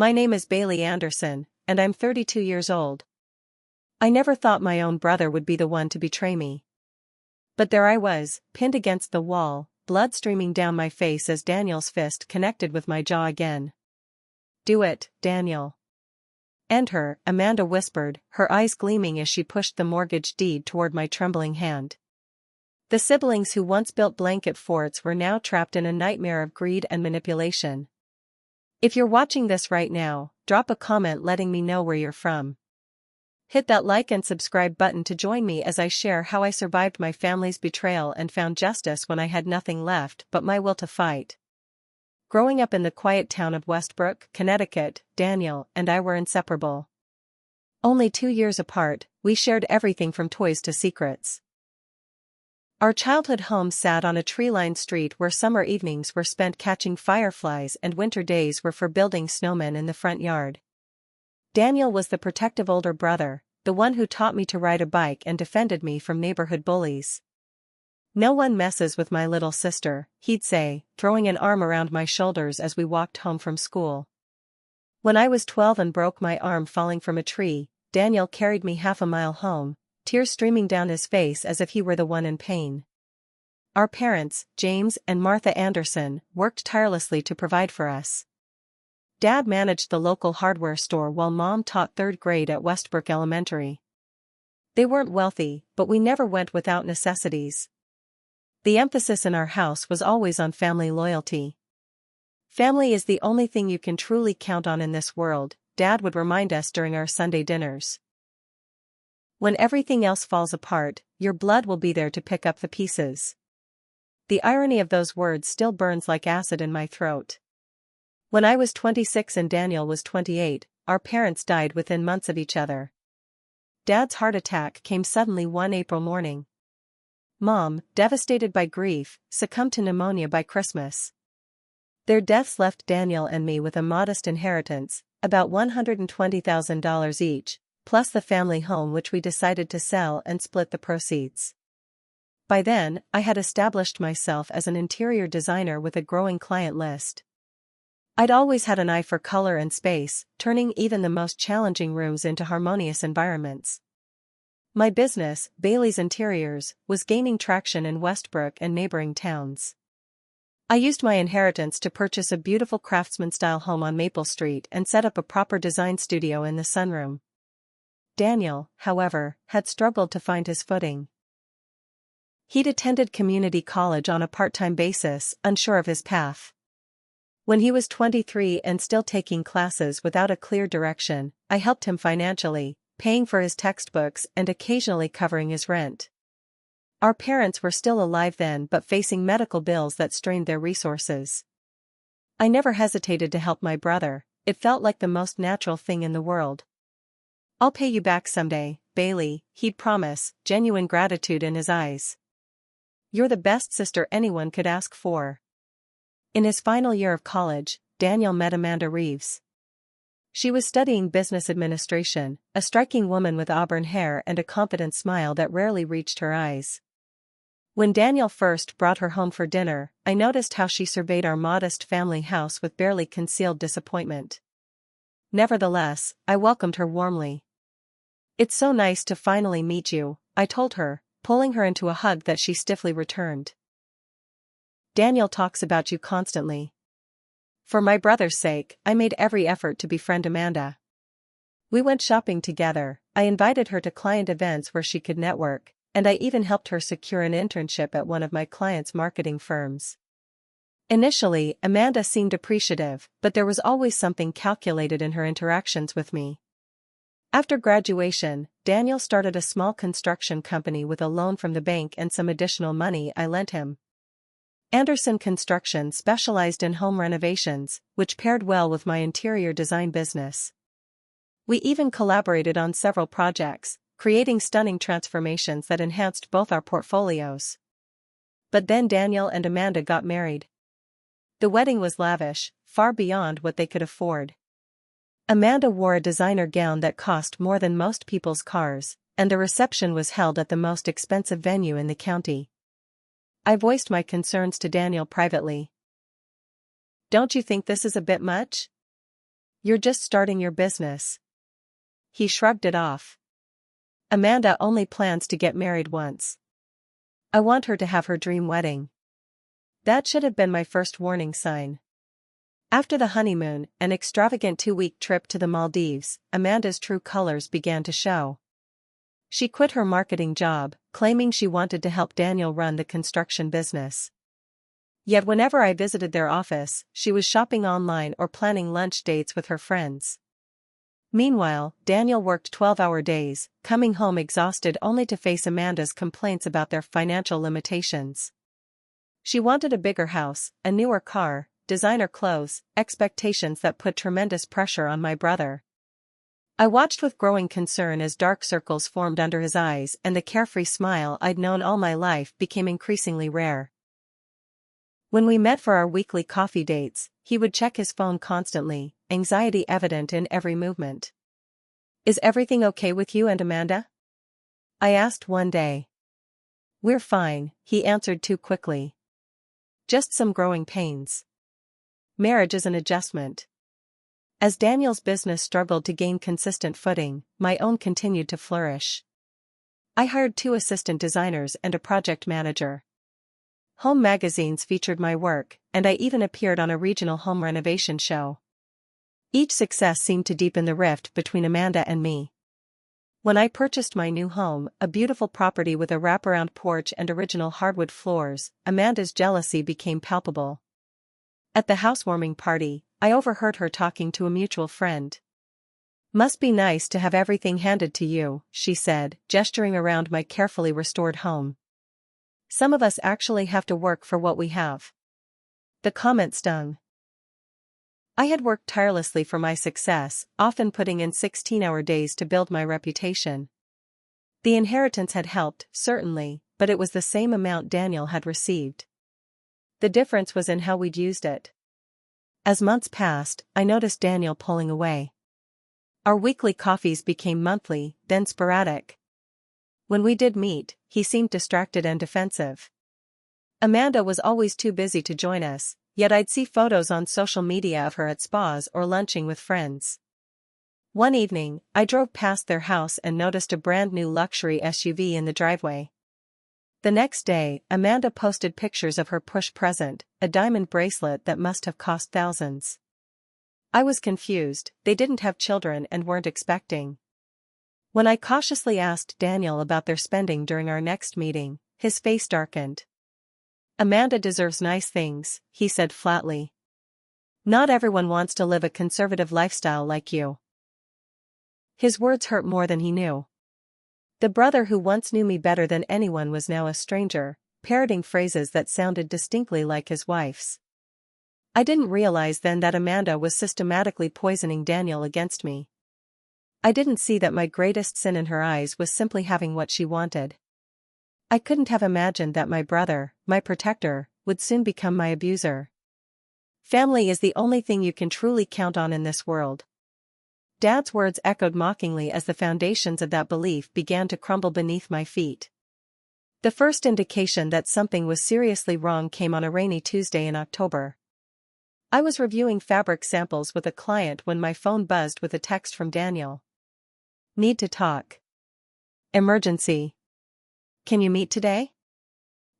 My name is Bailey Anderson, and I'm 32 years old. I never thought my own brother would be the one to betray me. But there I was, pinned against the wall, blood streaming down my face as Daniel's fist connected with my jaw again. "Do it, Daniel." "And her," Amanda whispered, her eyes gleaming as she pushed the mortgage deed toward my trembling hand. The siblings who once built blanket forts were now trapped in a nightmare of greed and manipulation. If you're watching this right now, drop a comment letting me know where you're from. Hit that like and subscribe button to join me as I share how I survived my family's betrayal and found justice when I had nothing left but my will to fight. Growing up in the quiet town of Westbrook, Connecticut, Daniel and I were inseparable. Only 2 years apart, we shared everything from toys to secrets. Our childhood home sat on a tree-lined street where summer evenings were spent catching fireflies and winter days were for building snowmen in the front yard. Daniel was the protective older brother, the one who taught me to ride a bike and defended me from neighborhood bullies. "No one messes with my little sister," he'd say, throwing an arm around my shoulders as we walked home from school. When I was 12 and broke my arm falling from a tree, Daniel carried me half a mile home, tears streaming down his face as if he were the one in pain. Our parents, James and Martha Anderson, worked tirelessly to provide for us. Dad managed the local hardware store while Mom taught 3rd grade at Westbrook Elementary. They weren't wealthy, but we never went without necessities. The emphasis in our house was always on family loyalty. "Family is the only thing you can truly count on in this world," Dad would remind us during our Sunday dinners. "When everything else falls apart, your blood will be there to pick up the pieces." The irony of those words still burns like acid in my throat. When I was 26 and Daniel was 28, our parents died within months of each other. Dad's heart attack came suddenly one April morning. Mom, devastated by grief, succumbed to pneumonia by Christmas. Their deaths left Daniel and me with a modest inheritance, about $120,000 each, plus the family home which we decided to sell and split the proceeds. By then, I had established myself as an interior designer with a growing client list. I'd always had an eye for color and space, turning even the most challenging rooms into harmonious environments. My business, Bailey's Interiors, was gaining traction in Westbrook and neighboring towns. I used my inheritance to purchase a beautiful craftsman-style home on Maple Street and set up a proper design studio in the sunroom. Daniel, however, had struggled to find his footing. He'd attended community college on a part-time basis, unsure of his path. When he was 23 and still taking classes without a clear direction, I helped him financially, paying for his textbooks and occasionally covering his rent. Our parents were still alive then but facing medical bills that strained their resources. I never hesitated to help my brother, it felt like the most natural thing in the world. "I'll pay you back someday, Bailey," he'd promise, genuine gratitude in his eyes. "You're the best sister anyone could ask for." In his final year of college, Daniel met Amanda Reeves. She was studying business administration, a striking woman with auburn hair and a confident smile that rarely reached her eyes. When Daniel first brought her home for dinner, I noticed how she surveyed our modest family house with barely concealed disappointment. Nevertheless, I welcomed her warmly. "It's so nice to finally meet you," I told her, pulling her into a hug that she stiffly returned. "Daniel talks about you constantly." For my brother's sake, I made every effort to befriend Amanda. We went shopping together, I invited her to client events where she could network, and I even helped her secure an internship at one of my clients' marketing firms. Initially, Amanda seemed appreciative, but there was always something calculated in her interactions with me. After graduation, Daniel started a small construction company with a loan from the bank and some additional money I lent him. Anderson Construction specialized in home renovations, which paired well with my interior design business. We even collaborated on several projects, creating stunning transformations that enhanced both our portfolios. But then Daniel and Amanda got married. The wedding was lavish, far beyond what they could afford. Amanda wore a designer gown that cost more than most people's cars, and the reception was held at the most expensive venue in the county. I voiced my concerns to Daniel privately. "Don't you think this is a bit much?" You're just starting your business. He shrugged it off. Amanda only plans to get married once. I want her to have her dream wedding. That should have been my first warning sign. After the honeymoon, an extravagant 2-week trip to the Maldives, Amanda's true colors began to show. She quit her marketing job, claiming she wanted to help Daniel run the construction business. Yet whenever I visited their office, she was shopping online or planning lunch dates with her friends. Meanwhile, Daniel worked 12-hour days, coming home exhausted only to face Amanda's complaints about their financial limitations. She wanted a bigger house, a newer car, designer clothes, expectations that put tremendous pressure on my brother. I watched with growing concern as dark circles formed under his eyes and the carefree smile I'd known all my life became increasingly rare. When we met for our weekly coffee dates, he would check his phone constantly, anxiety evident in every movement. "Is everything okay with you and Amanda?" I asked one day. "We're fine," he answered too quickly. "Just some growing pains. Marriage is an adjustment." As Daniel's business struggled to gain consistent footing, my own continued to flourish. I hired 2 assistant designers and a project manager. Home magazines featured my work, and I even appeared on a regional home renovation show. Each success seemed to deepen the rift between Amanda and me. When I purchased my new home, a beautiful property with a wraparound porch and original hardwood floors, Amanda's jealousy became palpable. At the housewarming party, I overheard her talking to a mutual friend. "Must be nice to have everything handed to you," she said, gesturing around my carefully restored home. "Some of us actually have to work for what we have." The comment stung. I had worked tirelessly for my success, often putting in 16-hour days to build my reputation. The inheritance had helped, certainly, but it was the same amount Daniel had received. The difference was in how we'd used it. As months passed, I noticed Daniel pulling away. Our weekly coffees became monthly, then sporadic. When we did meet, he seemed distracted and defensive. Amanda was always too busy to join us, yet I'd see photos on social media of her at spas or lunching with friends. One evening, I drove past their house and noticed a brand new luxury SUV in the driveway. The next day, Amanda posted pictures of her push present, a diamond bracelet that must have cost thousands. I was confused, they didn't have children and weren't expecting. When I cautiously asked Daniel about their spending during our next meeting, his face darkened. "Amanda deserves nice things," he said flatly. "Not everyone wants to live a conservative lifestyle like you." His words hurt more than he knew. The brother who once knew me better than anyone was now a stranger, parroting phrases that sounded distinctly like his wife's. I didn't realize then that Amanda was systematically poisoning Daniel against me. I didn't see that my greatest sin in her eyes was simply having what she wanted. I couldn't have imagined that my brother, my protector, would soon become my abuser. Family is the only thing you can truly count on in this world. Dad's words echoed mockingly as the foundations of that belief began to crumble beneath my feet. The first indication that something was seriously wrong came on a rainy Tuesday in October. I was reviewing fabric samples with a client when my phone buzzed with a text from Daniel. "Need to talk. Emergency. Can you meet today?"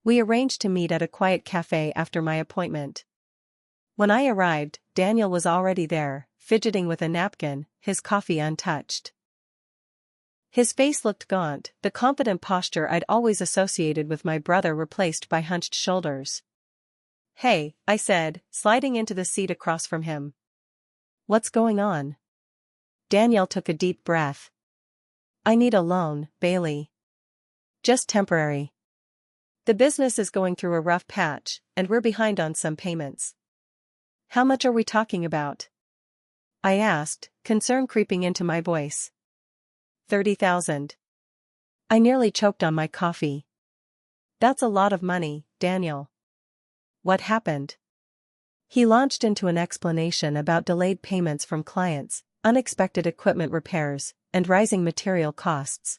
We arranged to meet at a quiet cafe after my appointment. When I arrived, Daniel was already there, fidgeting with a napkin, his coffee untouched. His face looked gaunt, the confident posture I'd always associated with my brother replaced by hunched shoulders. "Hey," I said, sliding into the seat across from him. "What's going on?" Daniel took a deep breath. "I need a loan, Bailey. Just temporary. The business is going through a rough patch, and we're behind on some payments." "How much are we talking about?" I asked, concern creeping into my voice. 30,000. I nearly choked on my coffee. "That's a lot of money, Daniel." "What happened?" He launched into an explanation about delayed payments from clients, unexpected equipment repairs, and rising material costs.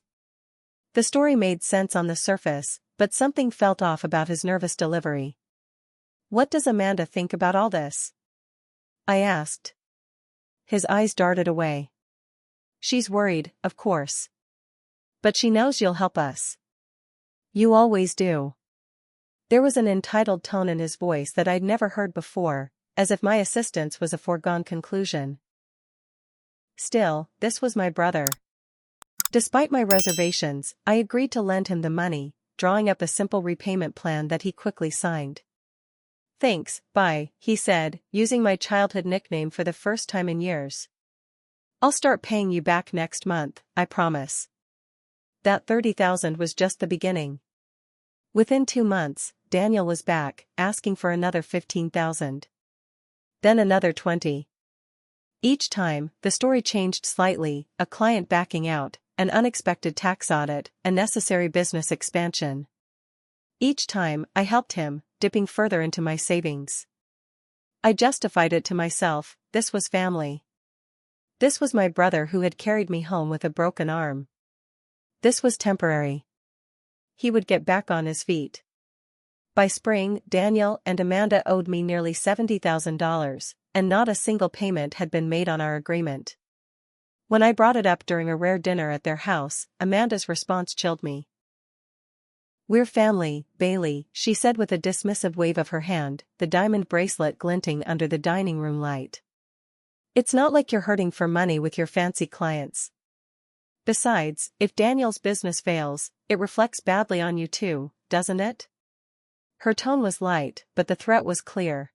The story made sense on the surface, but something felt off about his nervous delivery. "What does Amanda think about all this?" I asked. His eyes darted away. She's worried, of course. But she knows you'll help us. You always do. There was an entitled tone in his voice that I'd never heard before, as if my assistance was a foregone conclusion. Still, this was my brother. Despite my reservations, I agreed to lend him the money, drawing up a simple repayment plan that he quickly signed. Thanks, bye, he said, using my childhood nickname for the first time in years. I'll start paying you back next month, I promise. That $30,000 was just the beginning. Within 2 months, Daniel was back, asking for another $15,000. Then another 20. Each time, the story changed slightly: a client backing out, an unexpected tax audit, a necessary business expansion. Each time, I helped him, dipping further into my savings. I justified it to myself: this was family. This was my brother who had carried me home with a broken arm. This was temporary. He would get back on his feet. By spring, Daniel and Amanda owed me nearly $70,000, and not a single payment had been made on our agreement. When I brought it up during a rare dinner at their house, Amanda's response chilled me. "We're family, Bailey," she said with a dismissive wave of her hand, the diamond bracelet glinting under the dining room light. "It's not like you're hurting for money with your fancy clients. Besides, if Daniel's business fails, it reflects badly on you too, doesn't it?" Her tone was light, but the threat was clear.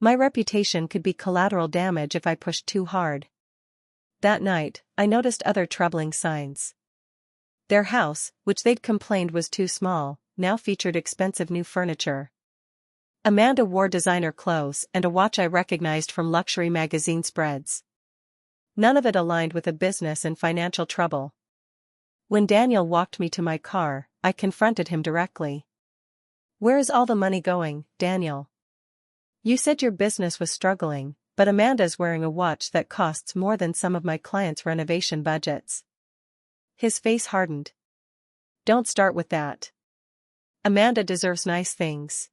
My reputation could be collateral damage if I pushed too hard. That night, I noticed other troubling signs. Their house, which they'd complained was too small, now featured expensive new furniture. Amanda wore designer clothes and a watch I recognized from luxury magazine spreads. None of it aligned with a business in financial trouble. When Daniel walked me to my car, I confronted him directly. "Where is all the money going, Daniel? You said your business was struggling, but Amanda's wearing a watch that costs more than some of my clients' renovation budgets." His face hardened. "Don't start with that. Amanda deserves nice things.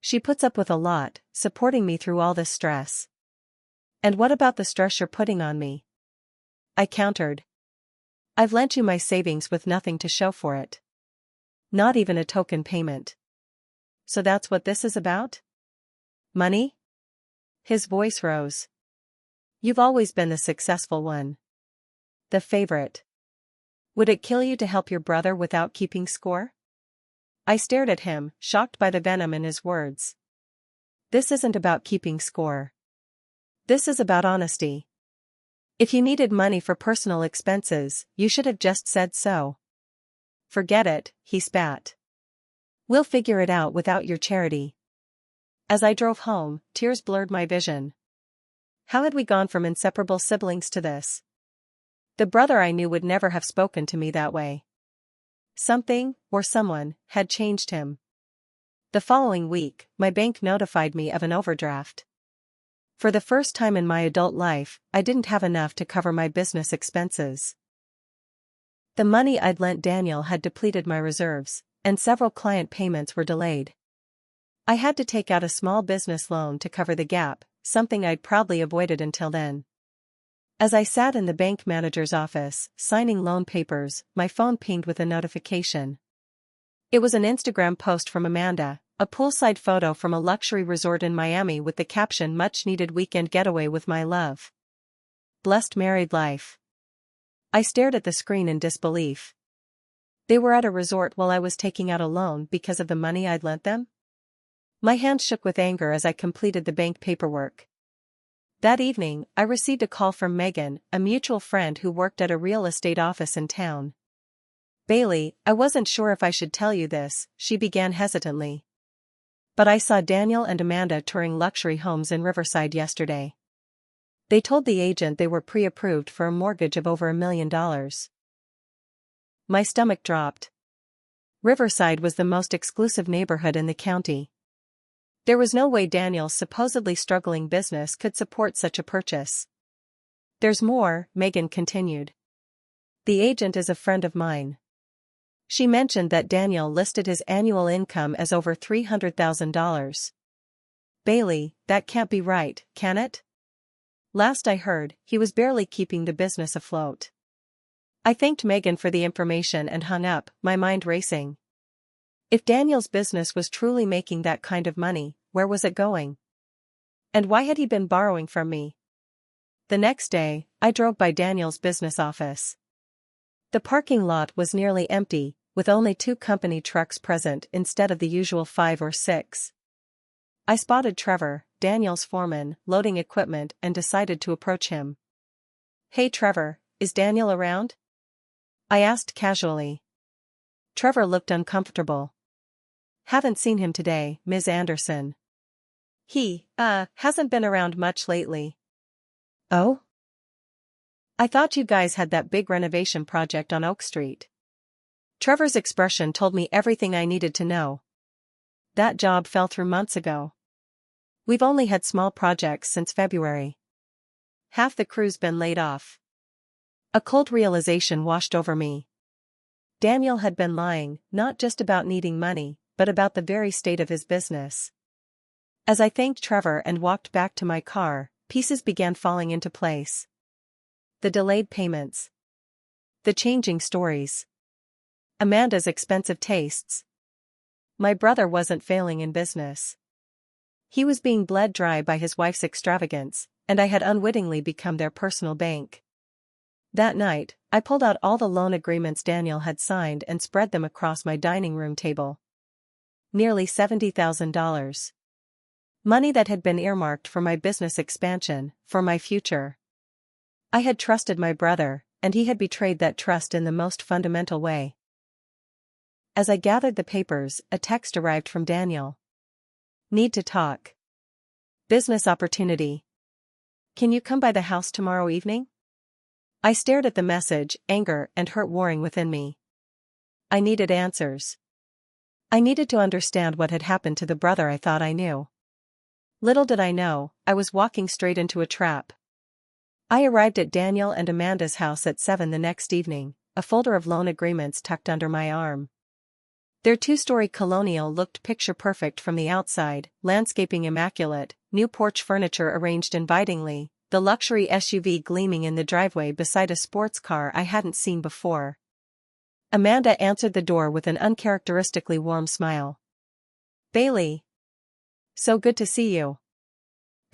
She puts up with a lot, supporting me through all this stress." "And what about the stress you're putting on me?" I countered. "I've lent you my savings with nothing to show for it. Not even a token payment. So that's what this is about? Money?" His voice rose. "You've always been the successful one. The favorite. Would it kill you to help your brother without keeping score?" I stared at him, shocked by the venom in his words. "This isn't about keeping score. This is about honesty. If you needed money for personal expenses, you should have just said so." "Forget it," he spat. "We'll figure it out without your charity." As I drove home, tears blurred my vision. How had we gone from inseparable siblings to this? The brother I knew would never have spoken to me that way. Something, or someone, had changed him. The following week, my bank notified me of an overdraft. For the first time in my adult life, I didn't have enough to cover my business expenses. The money I'd lent Daniel had depleted my reserves, and several client payments were delayed. I had to take out a small business loan to cover the gap, something I'd proudly avoided until then. As I sat in the bank manager's office, signing loan papers, my phone pinged with a notification. It was an Instagram post from Amanda, a poolside photo from a luxury resort in Miami with the caption "Much-needed weekend getaway with my love. Blessed married life." I stared at the screen in disbelief. They were at a resort while I was taking out a loan because of the money I'd lent them? My hands shook with anger as I completed the bank paperwork. That evening, I received a call from Megan, a mutual friend who worked at a real estate office in town. "Bailey, I wasn't sure if I should tell you this," she began hesitantly. "But I saw Daniel and Amanda touring luxury homes in Riverside yesterday. They told the agent they were pre-approved for a mortgage of over $1 million. My stomach dropped. Riverside was the most exclusive neighborhood in the county. There was no way Daniel's supposedly struggling business could support such a purchase. "There's more," Megan continued. "The agent is a friend of mine. She mentioned that Daniel listed his annual income as over $300,000. "Bailey, that can't be right, can it? Last I heard, he was barely keeping the business afloat. I thanked Megan for the information and hung up, my mind racing. If Daniel's business was truly making that kind of money, where was it going? And why had he been borrowing from me? The next day, I drove by Daniel's business office. The parking lot was nearly empty, with only 2 company trucks present instead of the usual 5 or 6. I spotted Trevor, Daniel's foreman, loading equipment and decided to approach him. "Hey Trevor, is Daniel around?" I asked casually. Trevor looked uncomfortable. "Haven't seen him today, Ms. Anderson. He, hasn't been around much lately." "Oh? I thought you guys had that big renovation project on Oak Street." Trevor's expression told me everything I needed to know. "That job fell through months ago. We've only had small projects since February. Half the crew's been laid off." A cold realization washed over me. Daniel had been lying, not just about needing money, but about the very state of his business. As I thanked Trevor and walked back to my car, pieces began falling into place. The delayed payments. The changing stories. Amanda's expensive tastes. My brother wasn't failing in business. He was being bled dry by his wife's extravagance, and I had unwittingly become their personal bank. That night, I pulled out all the loan agreements Daniel had signed and spread them across my dining room table. Nearly $70,000. Money that had been earmarked for my business expansion, for my future. I had trusted my brother, and he had betrayed that trust in the most fundamental way. As I gathered the papers, a text arrived from Daniel. "Need to talk. Business opportunity. Can you come by the house tomorrow evening?" I stared at the message, anger and hurt warring within me. I needed answers. I needed to understand what had happened to the brother I thought I knew. Little did I know, I was walking straight into a trap. I arrived at Daniel and Amanda's house at 7 the next evening, a folder of loan agreements tucked under my arm. Their 2-story colonial looked picture-perfect from the outside, landscaping immaculate, new porch furniture arranged invitingly, the luxury SUV gleaming in the driveway beside a sports car I hadn't seen before. Amanda answered the door with an uncharacteristically warm smile. "Bailey. So good to see you.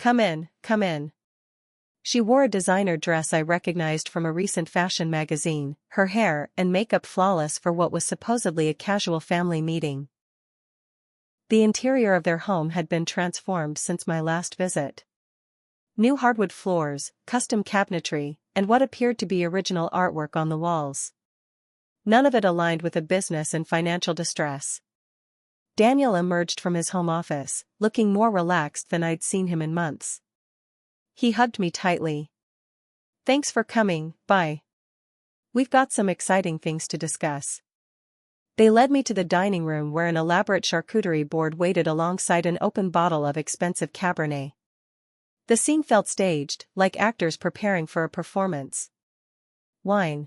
Come in, come in." She wore a designer dress I recognized from a recent fashion magazine, her hair and makeup flawless for what was supposedly a casual family meeting. The interior of their home had been transformed since my last visit. New hardwood floors, custom cabinetry, and what appeared to be original artwork on the walls. None of it aligned with a business in financial distress. Daniel emerged from his home office, looking more relaxed than I'd seen him in months. He hugged me tightly. "Thanks for coming, bye. We've got some exciting things to discuss." They led me to the dining room where an elaborate charcuterie board waited alongside an open bottle of expensive Cabernet. The scene felt staged, like actors preparing for a performance. "Wine?"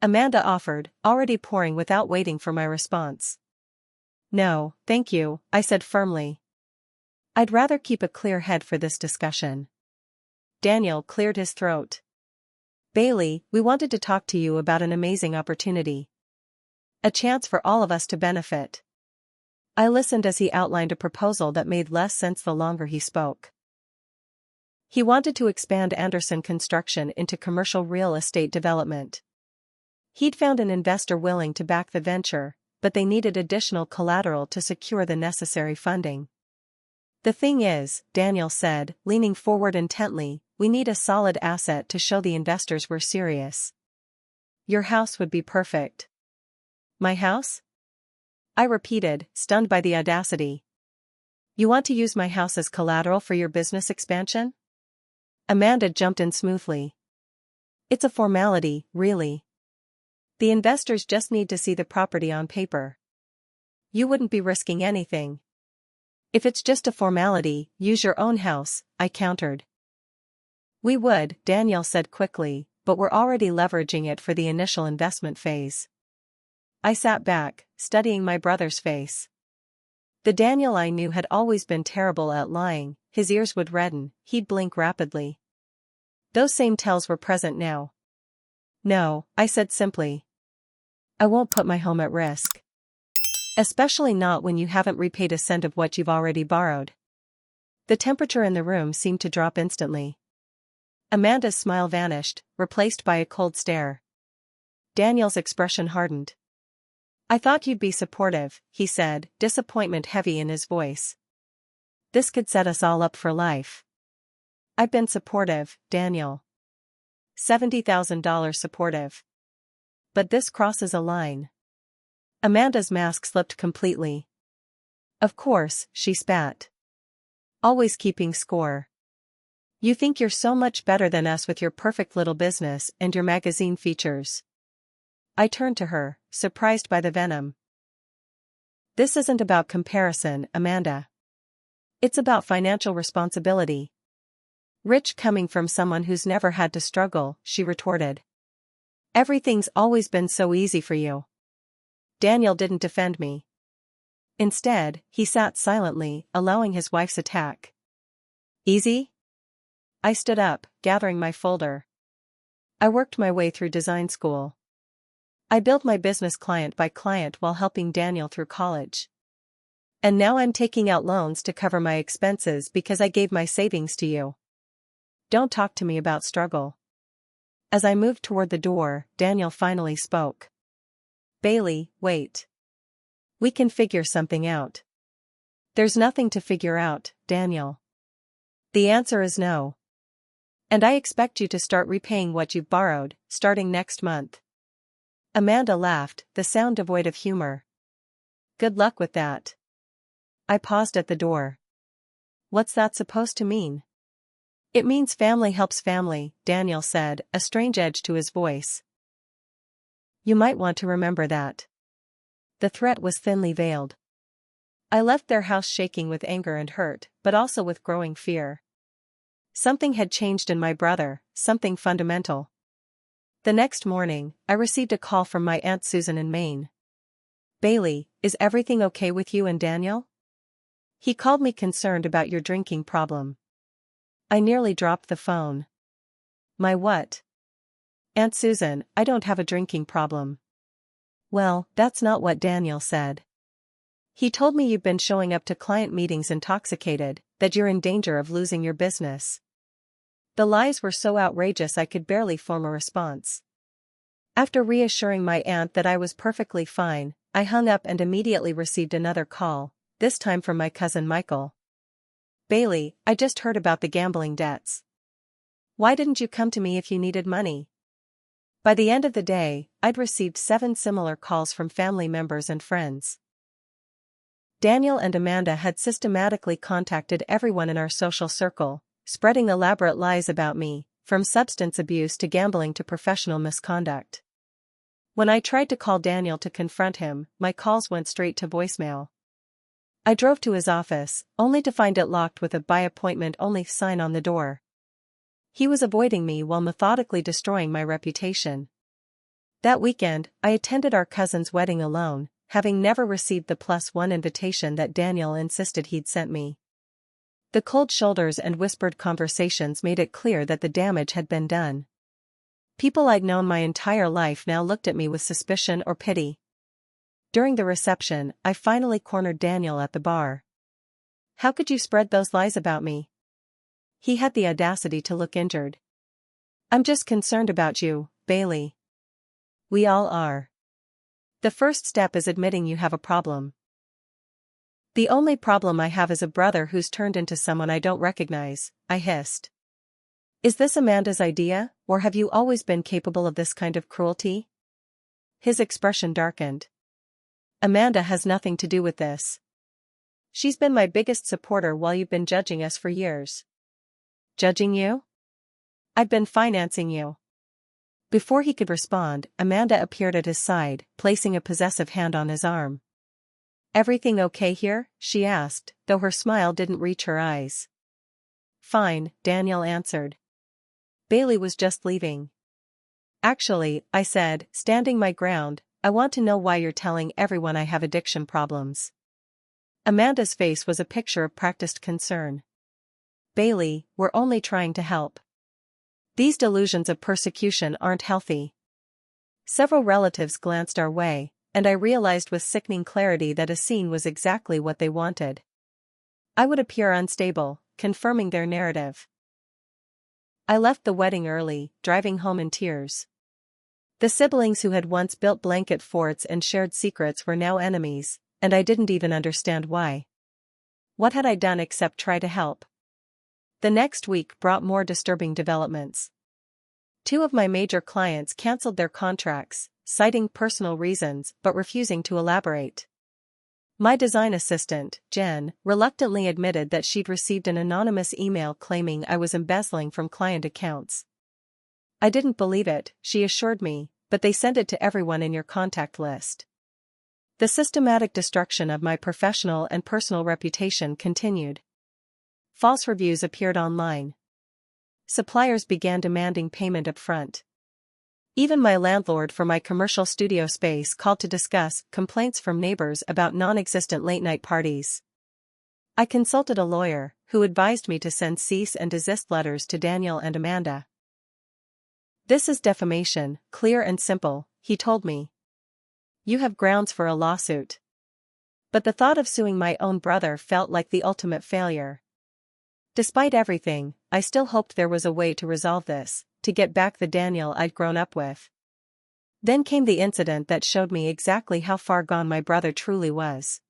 Amanda offered, already pouring without waiting for my response. "No, thank you," I said firmly. "I'd rather keep a clear head for this discussion." Daniel cleared his throat. "Bailey, we wanted to talk to you about an amazing opportunity. A chance for all of us to benefit." I listened as he outlined a proposal that made less sense the longer he spoke. He wanted to expand Anderson Construction into commercial real estate development. He'd found an investor willing to back the venture, but they needed additional collateral to secure the necessary funding. "The thing is," Daniel said, leaning forward intently, "we need a solid asset to show the investors we're serious. Your house would be perfect." "My house?" I repeated, stunned by the audacity. "You want to use my house as collateral for your business expansion?" Amanda jumped in smoothly. "It's a formality, really. The investors just need to see the property on paper. You wouldn't be risking anything." "If it's just a formality, use your own house," I countered. "We would," Daniel said quickly, "but we're already leveraging it for the initial investment phase." I sat back, studying my brother's face. The Daniel I knew had always been terrible at lying, his ears would redden, he'd blink rapidly. Those same tells were present now. No, I said simply. I won't put my home at risk. Especially not when you haven't repaid a cent of what you've already borrowed. The temperature in the room seemed to drop instantly. Amanda's smile vanished, replaced by a cold stare. Daniel's expression hardened. I thought you'd be supportive, he said, disappointment heavy in his voice. This could set us all up for life. I've been supportive, Daniel. $70,000 supportive. But this crosses a line. Amanda's mask slipped completely. Of course, she spat. Always keeping score. You think you're so much better than us with your perfect little business and your magazine features. I turned to her, surprised by the venom. This isn't about comparison, Amanda. It's about financial responsibility. Rich coming from someone who's never had to struggle, she retorted. Everything's always been so easy for you. Daniel didn't defend me. Instead, he sat silently, allowing his wife's attack. Easy? I stood up, gathering my folder. I worked my way through design school. I built my business client by client while helping Daniel through college. And now I'm taking out loans to cover my expenses because I gave my savings to you. Don't talk to me about struggle. As I moved toward the door, Daniel finally spoke. Bailey, wait. We can figure something out. There's nothing to figure out, Daniel. The answer is no. And I expect you to start repaying what you've borrowed, starting next month. Amanda laughed, the sound devoid of humor. Good luck with that. I paused at the door. What's that supposed to mean? It means family helps family, Daniel said, a strange edge to his voice. You might want to remember that. The threat was thinly veiled. I left their house shaking with anger and hurt, but also with growing fear. Something had changed in my brother, something fundamental. The next morning, I received a call from my Aunt Susan in Maine. Bailey, is everything okay with you and Daniel? He called me concerned about your drinking problem. I nearly dropped the phone. My what? Aunt Susan, I don't have a drinking problem. Well, that's not what Daniel said. He told me you've been showing up to client meetings intoxicated, that you're in danger of losing your business. The lies were so outrageous I could barely form a response. After reassuring my aunt that I was perfectly fine, I hung up and immediately received another call, this time from my cousin Michael. Bailey, I just heard about the gambling debts. Why didn't you come to me if you needed money? By the end of the day, I'd received 7 similar calls from family members and friends. Daniel and Amanda had systematically contacted everyone in our social circle, spreading elaborate lies about me, from substance abuse to gambling to professional misconduct. When I tried to call Daniel to confront him, my calls went straight to voicemail. I drove to his office, only to find it locked with a by appointment only sign on the door. He was avoiding me while methodically destroying my reputation. That weekend, I attended our cousin's wedding alone, having never received the +1 invitation that Daniel insisted he'd sent me. The cold shoulders and whispered conversations made it clear that the damage had been done. People I'd known my entire life now looked at me with suspicion or pity. During the reception, I finally cornered Daniel at the bar. How could you spread those lies about me? He had the audacity to look injured. I'm just concerned about you, Bailey. We all are. The first step is admitting you have a problem. The only problem I have is a brother who's turned into someone I don't recognize, I hissed. Is this Amanda's idea, or have you always been capable of this kind of cruelty? His expression darkened. Amanda has nothing to do with this. She's been my biggest supporter while you've been judging us for years. Judging you? I've been financing you. Before he could respond, Amanda appeared at his side, placing a possessive hand on his arm. Everything okay here? She asked, though her smile didn't reach her eyes. Fine, Daniel answered. Bailey was just leaving. Actually, I said, standing my ground, I want to know why you're telling everyone I have addiction problems. Amanda's face was a picture of practiced concern. Bailey, we're only trying to help. These delusions of persecution aren't healthy. Several relatives glanced our way, and I realized with sickening clarity that a scene was exactly what they wanted. I would appear unstable, confirming their narrative. I left the wedding early, driving home in tears. The siblings who had once built blanket forts and shared secrets were now enemies, and I didn't even understand why. What had I done except try to help? The next week brought more disturbing developments. 2 of my major clients canceled their contracts, citing personal reasons but refusing to elaborate. My design assistant, Jen, reluctantly admitted that she'd received an anonymous email claiming I was embezzling from client accounts. I didn't believe it, she assured me, but they sent it to everyone in your contact list. The systematic destruction of my professional and personal reputation continued. False reviews appeared online. Suppliers began demanding payment upfront. Even my landlord for my commercial studio space called to discuss complaints from neighbors about non-existent late-night parties. I consulted a lawyer, who advised me to send cease and desist letters to Daniel and Amanda. This is defamation, clear and simple, he told me. You have grounds for a lawsuit. But the thought of suing my own brother felt like the ultimate failure. Despite everything, I still hoped there was a way to resolve this, to get back the Daniel I'd grown up with. Then came the incident that showed me exactly how far gone my brother truly was.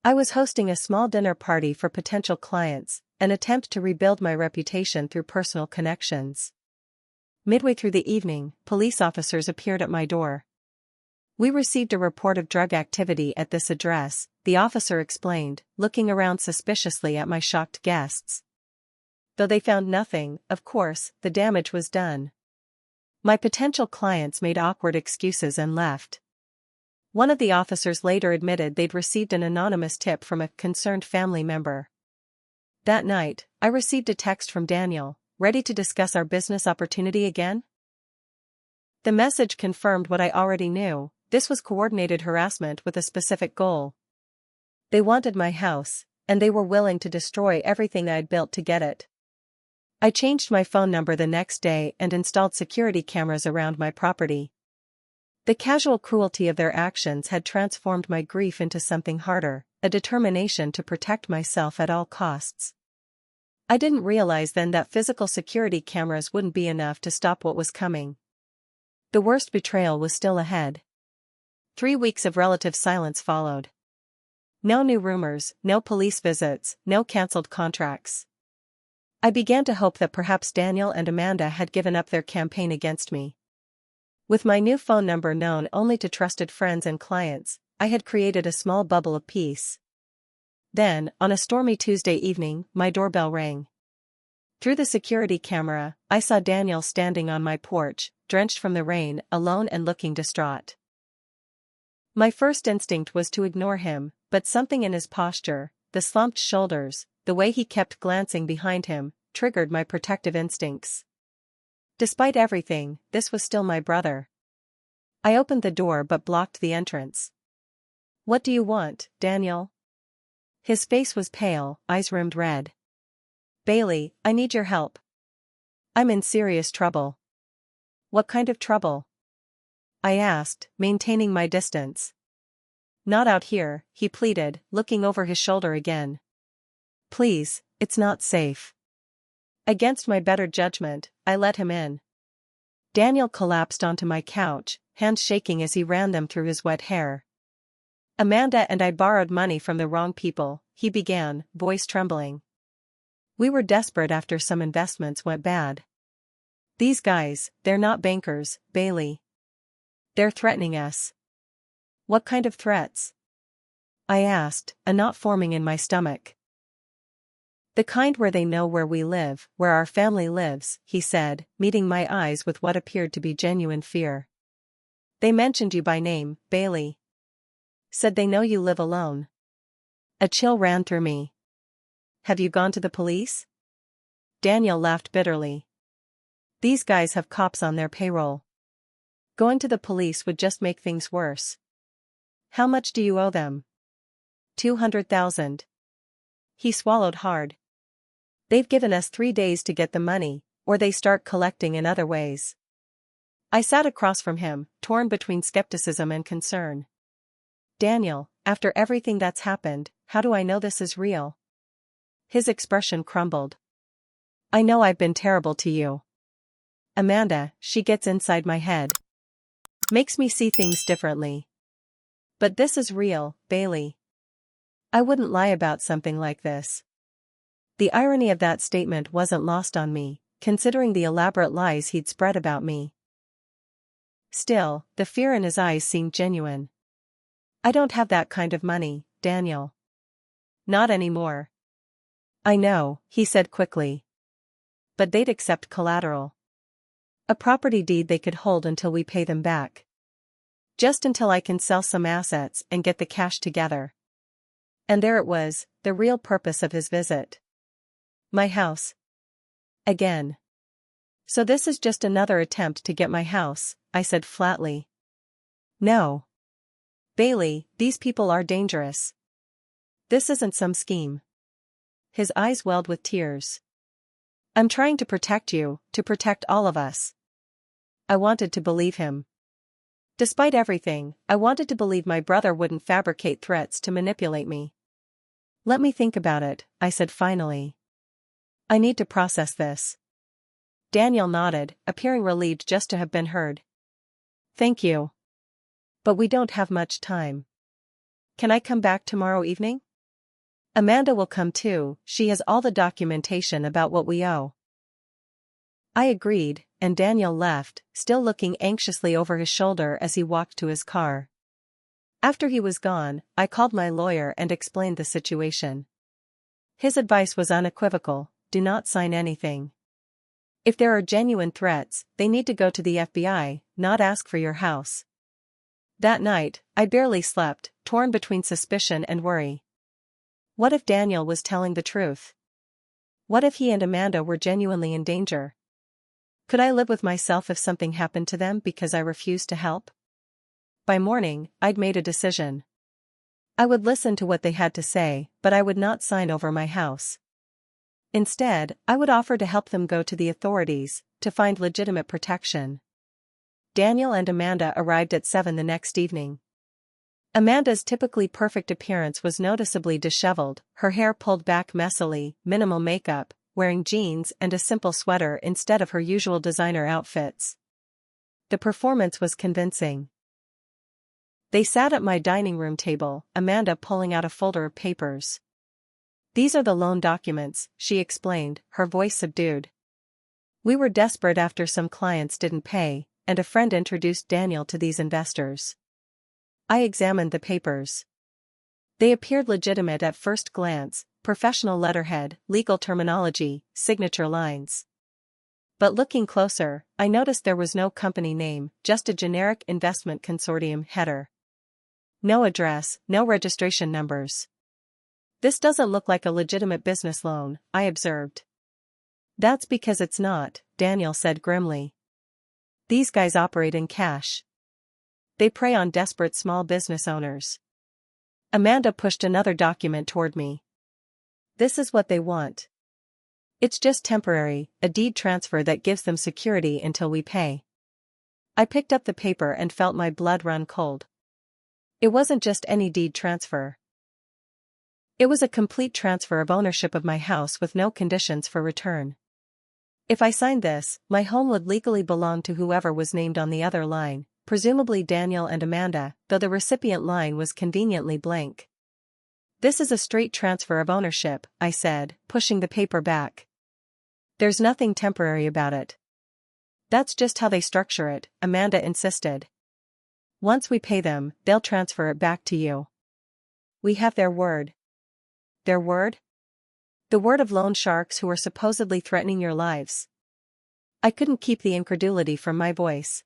I was hosting a small dinner party for potential clients, an attempt to rebuild my reputation through personal connections. Midway through the evening, police officers appeared at my door. We received a report of drug activity at this address, the officer explained, looking around suspiciously at my shocked guests. Though they found nothing, of course, the damage was done. My potential clients made awkward excuses and left. One of the officers later admitted they'd received an anonymous tip from a concerned family member. That night, I received a text from Daniel, ready to discuss our business opportunity again? The message confirmed what I already knew. This was coordinated harassment with a specific goal. They wanted my house, and they were willing to destroy everything I'd built to get it. I changed my phone number the next day and installed security cameras around my property. The casual cruelty of their actions had transformed my grief into something harder, a determination to protect myself at all costs. I didn't realize then that physical security cameras wouldn't be enough to stop what was coming. The worst betrayal was still ahead. 3 weeks of relative silence followed. No new rumors, no police visits, no cancelled contracts. I began to hope that perhaps Daniel and Amanda had given up their campaign against me. With my new phone number known only to trusted friends and clients, I had created a small bubble of peace. Then, on a stormy Tuesday evening, my doorbell rang. Through the security camera, I saw Daniel standing on my porch, drenched from the rain, alone and looking distraught. My first instinct was to ignore him, but something in his posture, the slumped shoulders, the way he kept glancing behind him, triggered my protective instincts. Despite everything, this was still my brother. I opened the door but blocked the entrance. "What do you want, Daniel?" His face was pale, eyes rimmed red. "Bailey, I need your help. I'm in serious trouble." "What kind of trouble?" I asked, maintaining my distance. "Not out here," he pleaded, looking over his shoulder again. "Please, it's not safe." Against my better judgment, I let him in. Daniel collapsed onto my couch, hands shaking as he ran them through his wet hair. "Amanda and I borrowed money from the wrong people," he began, voice trembling. "We were desperate after some investments went bad. These guys, they're not bankers, Bailey. They're threatening us." "What kind of threats?" I asked, a knot forming in my stomach. "The kind where they know where we live, where our family lives," he said, meeting my eyes with what appeared to be genuine fear. "They mentioned you by name, Bailey. Said they know you live alone." A chill ran through me. "Have you gone to the police?" Daniel laughed bitterly. "These guys have cops on their payroll. Going to the police would just make things worse." "How much do you owe them?" 200,000. He swallowed hard. "They've given us 3 days to get the money, or they start collecting in other ways. I sat across from him, torn between skepticism and concern. Daniel, after everything that's happened, how do I know this is real? His expression crumbled. I know I've been terrible to you. Amanda, she gets inside my head. Makes me see things differently. But this is real, Bailey. I wouldn't lie about something like this. The irony of that statement wasn't lost on me, considering the elaborate lies he'd spread about me. Still, the fear in his eyes seemed genuine. I don't have that kind of money, Daniel. Not anymore. I know, he said quickly. But they'd accept collateral. A property deed they could hold until we pay them back. Just until I can sell some assets and get the cash together. And there it was, the real purpose of his visit. My house. Again. So this is just another attempt to get my house, I said flatly. No. Bailey, these people are dangerous. This isn't some scheme. His eyes welled with tears. I'm trying to protect you, to protect all of us. I wanted to believe him. Despite everything, I wanted to believe my brother wouldn't fabricate threats to manipulate me. Let me think about it, I said finally. I need to process this. Daniel nodded, appearing relieved just to have been heard. Thank you. But we don't have much time. Can I come back tomorrow evening? Amanda will come too, she has all the documentation about what we owe. I agreed, and Daniel left, still looking anxiously over his shoulder as he walked to his car. After he was gone, I called my lawyer and explained the situation. His advice was unequivocal: do not sign anything. If there are genuine threats, they need to go to the FBI, not ask for your house. That night, I barely slept, torn between suspicion and worry. What if Daniel was telling the truth? What if he and Amanda were genuinely in danger? Could I live with myself if something happened to them because I refused to help? By morning, I'd made a decision. I would listen to what they had to say, but I would not sign over my house. Instead, I would offer to help them go to the authorities, to find legitimate protection. Daniel and Amanda arrived at 7 the next evening. Amanda's typically perfect appearance was noticeably disheveled, her hair pulled back messily, minimal makeup, wearing jeans and a simple sweater instead of her usual designer outfits. The performance was convincing. They sat at my dining room table, Amanda pulling out a folder of papers. These are the loan documents, she explained, her voice subdued. We were desperate after some clients didn't pay, and a friend introduced Daniel to these investors. I examined the papers. They appeared legitimate at first glance: professional letterhead, legal terminology, signature lines. But looking closer, I noticed there was no company name, just a generic investment consortium header. No address, no registration numbers. This doesn't look like a legitimate business loan, I observed. That's because it's not, Daniel said grimly. These guys operate in cash. They prey on desperate small business owners. Amanda pushed another document toward me. This is what they want. It's just temporary, a deed transfer that gives them security until we pay. I picked up the paper and felt my blood run cold. It wasn't just any deed transfer. It was a complete transfer of ownership of my house with no conditions for return. If I signed this, my home would legally belong to whoever was named on the other line, presumably Daniel and Amanda, though the recipient line was conveniently blank. This is a straight transfer of ownership, I said, pushing the paper back. There's nothing temporary about it. That's just how they structure it, Amanda insisted. Once we pay them, they'll transfer it back to you. We have their word. Their word? The word of loan sharks who are supposedly threatening your lives. I couldn't keep the incredulity from my voice.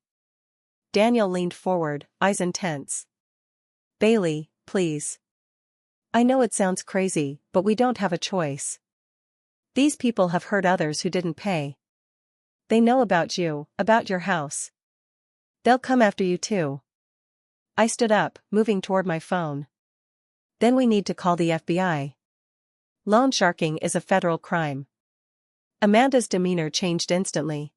Daniel leaned forward, eyes intense. Bailey, please. I know it sounds crazy, but we don't have a choice. These people have hurt others who didn't pay. They know about you, about your house. They'll come after you too. I stood up, moving toward my phone. Then we need to call the FBI. Loan sharking is a federal crime. Amanda's demeanor changed instantly.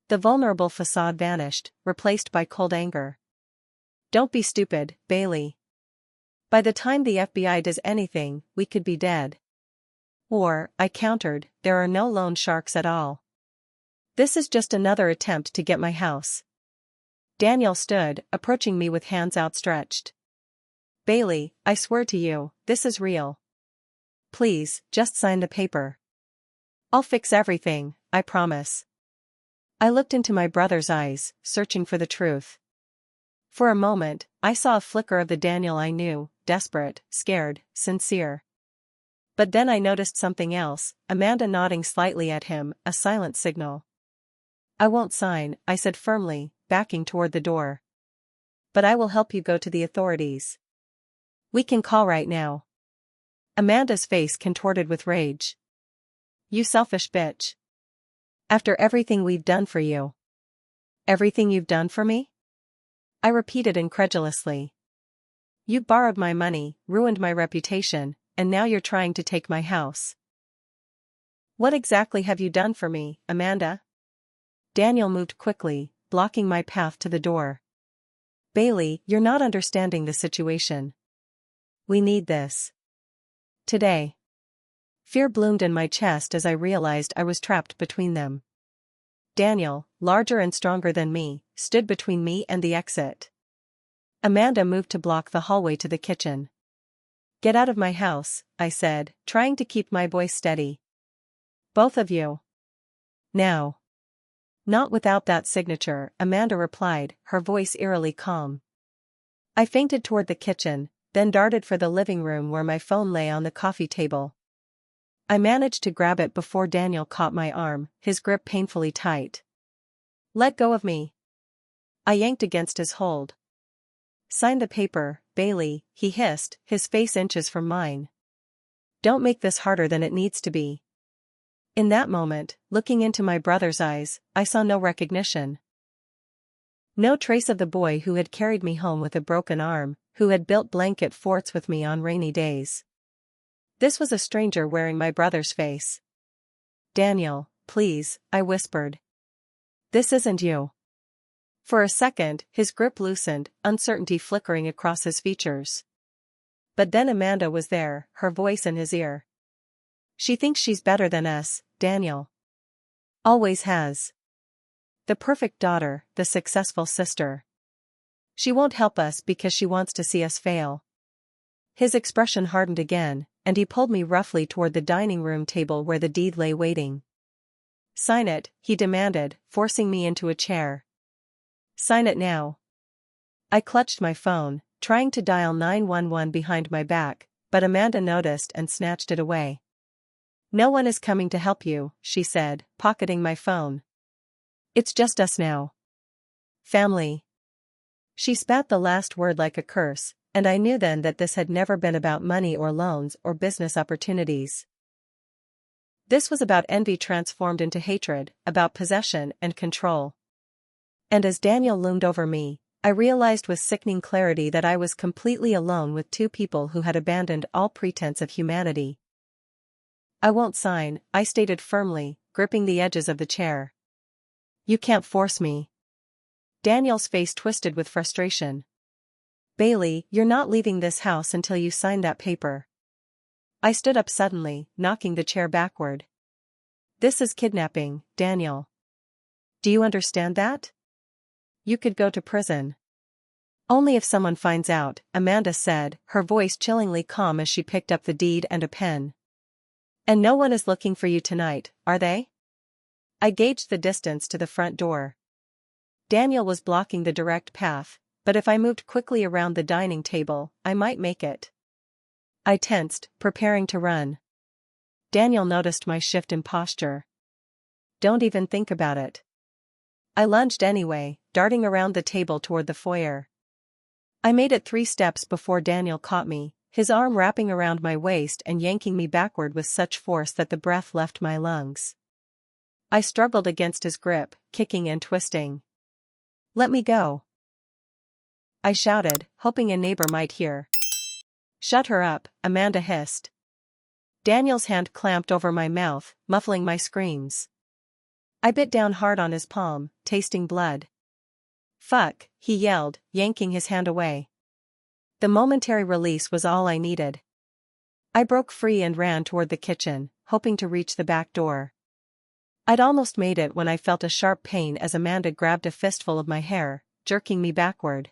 The vulnerable facade vanished, replaced by cold anger. Don't be stupid, Bailey. By the time the FBI does anything, we could be dead. Or, I countered, there are no loan sharks at all. This is just another attempt to get my house. Daniel stood, approaching me with hands outstretched. Bailey, I swear to you, this is real. Please, just sign the paper. I'll fix everything, I promise. I looked into my brother's eyes, searching for the truth. For a moment, I saw a flicker of the Daniel I knew, desperate, scared, sincere. But then I noticed something else, Amanda nodding slightly at him, a silent signal. I won't sign, I said firmly, backing toward the door. But I will help you go to the authorities. We can call right now. Amanda's face contorted with rage. You selfish bitch. After everything we've done for you. Everything you've done for me? I repeated incredulously. You borrowed my money, ruined my reputation, and now you're trying to take my house. What exactly have you done for me, Amanda? Daniel moved quickly, blocking my path to the door. Bailey, you're not understanding the situation. We need this. Today. Fear bloomed in my chest as I realized I was trapped between them. Daniel, larger and stronger than me, stood between me and the exit. Amanda moved to block the hallway to the kitchen. Get out of my house, I said, trying to keep my voice steady. Both of you. Now. Not without that signature, Amanda replied, her voice eerily calm. I fainted toward the kitchen, then darted for the living room where my phone lay on the coffee table. I managed to grab it before Daniel caught my arm, his grip painfully tight. Let go of me. I yanked against his hold. Sign the paper, Bailey, he hissed, his face inches from mine. Don't make this harder than it needs to be. In that moment, looking into my brother's eyes, I saw no recognition. No trace of the boy who had carried me home with a broken arm, who had built blanket forts with me on rainy days. This was a stranger wearing my brother's face. Daniel, please, I whispered. This isn't you. For a second, his grip loosened, uncertainty flickering across his features. But then Amanda was there, her voice in his ear. She thinks she's better than us, Daniel. Always has. The perfect daughter, the successful sister. She won't help us because she wants to see us fail. His expression hardened again, and he pulled me roughly toward the dining room table where the deed lay waiting. Sign it, he demanded, forcing me into a chair. Sign it now. I clutched my phone, trying to dial 911 behind my back, but Amanda noticed and snatched it away. No one is coming to help you, she said, pocketing my phone. It's just us now. Family. She spat the last word like a curse, and I knew then that this had never been about money or loans or business opportunities. This was about envy transformed into hatred, about possession and control. And as Daniel loomed over me, I realized with sickening clarity that I was completely alone with two people who had abandoned all pretense of humanity. I won't sign, I stated firmly, gripping the edges of the chair. You can't force me. Daniel's face twisted with frustration. Bailey, you're not leaving this house until you sign that paper. I stood up suddenly, knocking the chair backward. This is kidnapping, Daniel. Do you understand that? You could go to prison. Only if someone finds out, Amanda said, her voice chillingly calm as she picked up the deed and a pen. And no one is looking for you tonight, are they? I gauged the distance to the front door. Daniel was blocking the direct path, but if I moved quickly around the dining table, I might make it. I tensed, preparing to run. Daniel noticed my shift in posture. Don't even think about it. I lunged anyway, darting around the table toward the foyer. I made it 3 steps before Daniel caught me, his arm wrapping around my waist and yanking me backward with such force that the breath left my lungs. I struggled against his grip, kicking and twisting. Let me go. I shouted, hoping a neighbor might hear. Shut her up, Amanda hissed. Daniel's hand clamped over my mouth, muffling my screams. I bit down hard on his palm, tasting blood. "Fuck," he yelled, yanking his hand away. The momentary release was all I needed. I broke free and ran toward the kitchen, hoping to reach the back door. I'd almost made it when I felt a sharp pain as Amanda grabbed a fistful of my hair, jerking me backward.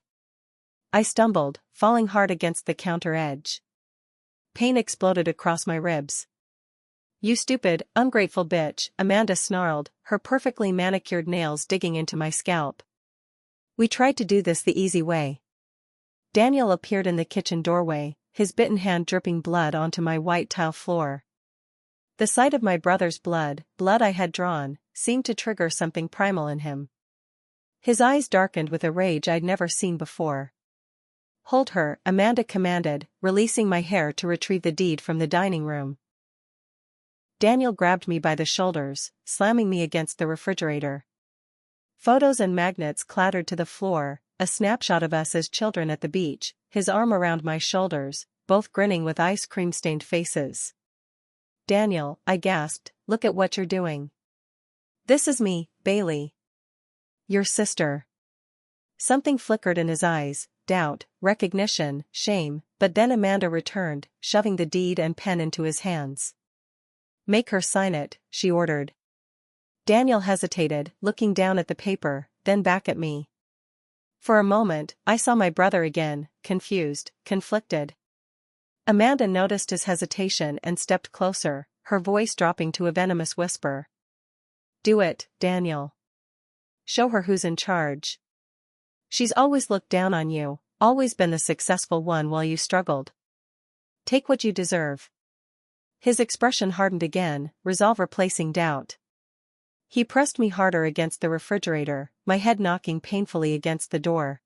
I stumbled, falling hard against the counter edge. Pain exploded across my ribs. "You stupid, ungrateful bitch," Amanda snarled, her perfectly manicured nails digging into my scalp. "We tried to do this the easy way." Daniel appeared in the kitchen doorway, his bitten hand dripping blood onto my white tile floor. The sight of my brother's blood I had drawn, seemed to trigger something primal in him. His eyes darkened with a rage I'd never seen before. "Hold her," Amanda commanded, releasing my hair to retrieve the deed from the dining room. Daniel grabbed me by the shoulders, slamming me against the refrigerator. Photos and magnets clattered to the floor, a snapshot of us as children at the beach, his arm around my shoulders, both grinning with ice cream-stained faces. "Daniel," I gasped, "look at what you're doing." "This is me, Bailey. Your sister." Something flickered in his eyes, doubt, recognition, shame, but then Amanda returned, shoving the deed and pen into his hands. "Make her sign it," she ordered. Daniel hesitated, looking down at the paper, then back at me. For a moment, I saw my brother again, confused, conflicted. Amanda noticed his hesitation and stepped closer, her voice dropping to a venomous whisper. "Do it, Daniel. Show her who's in charge. She's always looked down on you, always been the successful one while you struggled. Take what you deserve." His expression hardened again, resolve replacing doubt. He pressed me harder against the refrigerator, my head knocking painfully against the door.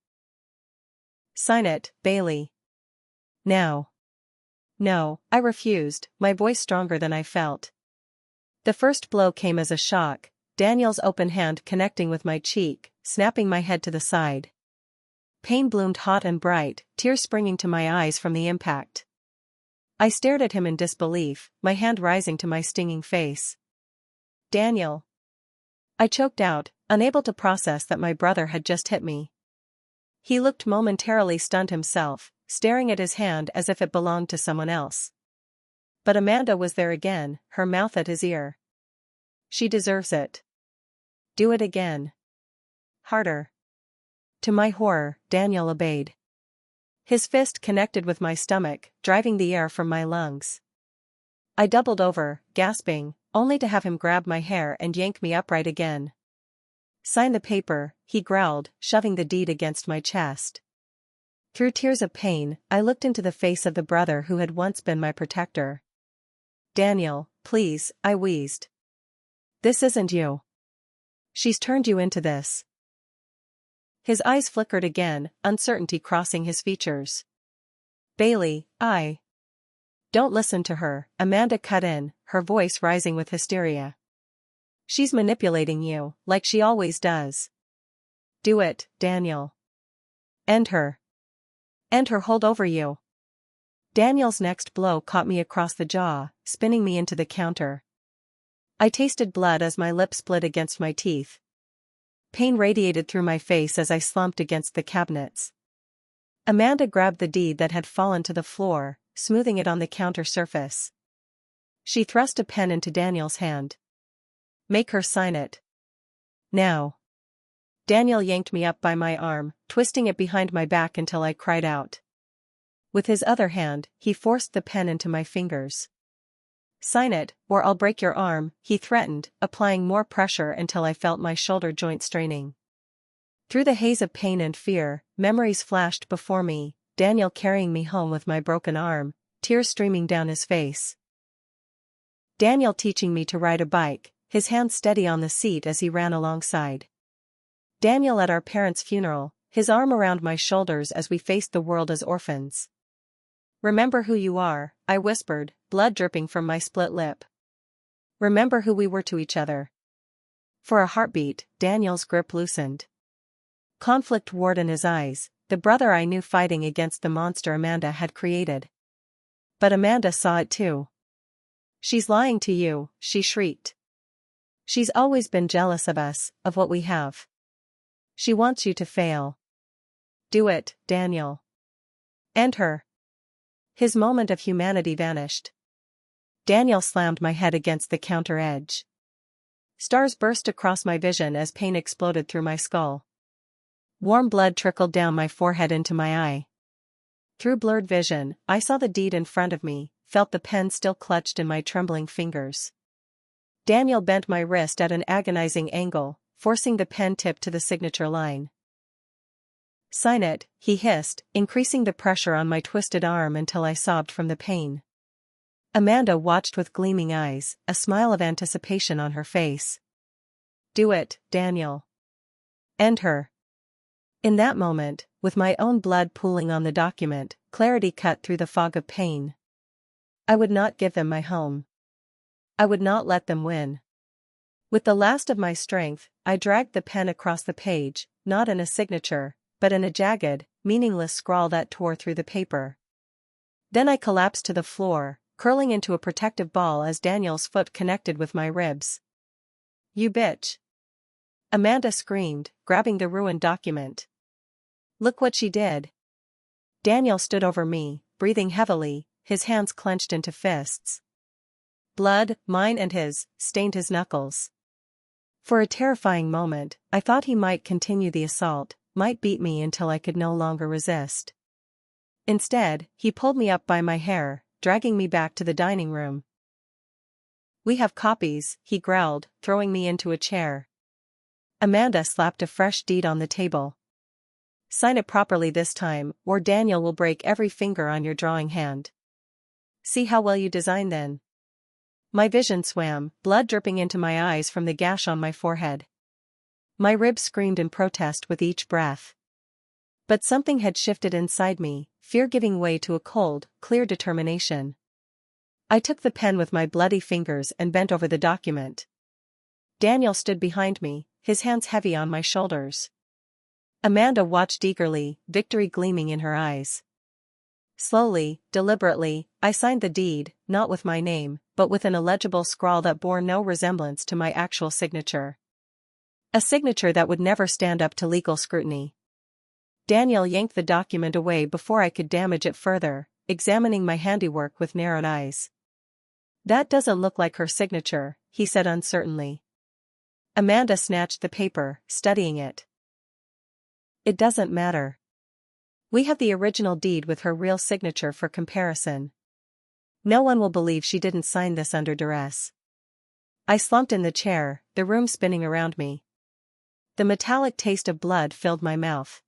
"Sign it, Bailey. Now." "No," I refused, my voice stronger than I felt. The first blow came as a shock, Daniel's open hand connecting with my cheek, snapping my head to the side. Pain bloomed hot and bright, tears springing to my eyes from the impact. I stared at him in disbelief, my hand rising to my stinging face. "Daniel." I choked out, unable to process that my brother had just hit me. He looked momentarily stunned himself, staring at his hand as if it belonged to someone else. But Amanda was there again, her mouth at his ear. "She deserves it. Do it again. Harder." To my horror, Daniel obeyed. His fist connected with my stomach, driving the air from my lungs. I doubled over, gasping, only to have him grab my hair and yank me upright again. "Sign the paper," he growled, shoving the deed against my chest. Through tears of pain, I looked into the face of the brother who had once been my protector. "Daniel, please," I wheezed. "This isn't you. She's turned you into this." His eyes flickered again, uncertainty crossing his features. "Bailey, Don't listen to her," Amanda cut in, her voice rising with hysteria. "She's manipulating you, like she always does. Do it, Daniel. End her. End her hold over you." Daniel's next blow caught me across the jaw, spinning me into the counter. I tasted blood as my lip split against my teeth. Pain radiated through my face as I slumped against the cabinets. Amanda grabbed the deed that had fallen to the floor, smoothing it on the counter surface. She thrust a pen into Daniel's hand. "Make her sign it. Now." Daniel yanked me up by my arm, twisting it behind my back until I cried out. With his other hand, he forced the pen into my fingers. "Sign it, or I'll break your arm," he threatened, applying more pressure until I felt my shoulder joint straining. Through the haze of pain and fear, memories flashed before me, Daniel carrying me home with my broken arm, tears streaming down his face. Daniel teaching me to ride a bike, his hand steady on the seat as he ran alongside. Daniel at our parents' funeral, his arm around my shoulders as we faced the world as orphans. "Remember who you are," I whispered, blood dripping from my split lip. "Remember who we were to each other." For a heartbeat, Daniel's grip loosened. Conflict warred in his eyes, the brother I knew fighting against the monster Amanda had created. But Amanda saw it too. She's lying to you, she shrieked. She's always been jealous of us, of what we have. She wants you to fail. Do it, Daniel. End her. His moment of humanity vanished. Daniel slammed my head against the counter edge. Stars burst across my vision as pain exploded through my skull. Warm blood trickled down my forehead into my eye. Through blurred vision, I saw the deed in front of me, felt the pen still clutched in my trembling fingers. Daniel bent my wrist at an agonizing angle, forcing the pen tip to the signature line. Sign it, he hissed, increasing the pressure on my twisted arm until I sobbed from the pain. Amanda watched with gleaming eyes, a smile of anticipation on her face. Do it, Daniel. End her. In that moment, with my own blood pooling on the document, clarity cut through the fog of pain. I would not give them my home. I would not let them win. With the last of my strength, I dragged the pen across the page, not in a signature, but in a jagged, meaningless scrawl that tore through the paper. Then I collapsed to the floor, curling into a protective ball as Daniel's foot connected with my ribs. You bitch! Amanda screamed, grabbing the ruined document. Look what she did. Daniel stood over me, breathing heavily, his hands clenched into fists. Blood, mine and his, stained his knuckles. For a terrifying moment, I thought he might continue the assault, might beat me until I could no longer resist. Instead, he pulled me up by my hair, dragging me back to the dining room. We have copies, he growled, throwing me into a chair. Amanda slapped a fresh deed on the table. Sign it properly this time, or Daniel will break every finger on your drawing hand. See how well you design then. My vision swam, blood dripping into my eyes from the gash on my forehead. My ribs screamed in protest with each breath. But something had shifted inside me, fear giving way to a cold, clear determination. I took the pen with my bloody fingers and bent over the document. Daniel stood behind me, his hands heavy on my shoulders. Amanda watched eagerly, victory gleaming in her eyes. Slowly, deliberately, I signed the deed, not with my name, but with an illegible scrawl that bore no resemblance to my actual signature. A signature that would never stand up to legal scrutiny. Daniel yanked the document away before I could damage it further, examining my handiwork with narrowed eyes. That doesn't look like her signature, he said uncertainly. Amanda snatched the paper, studying it. It doesn't matter. We have the original deed with her real signature for comparison. No one will believe she didn't sign this under duress. I slumped in the chair, the room spinning around me. The metallic taste of blood filled my mouth.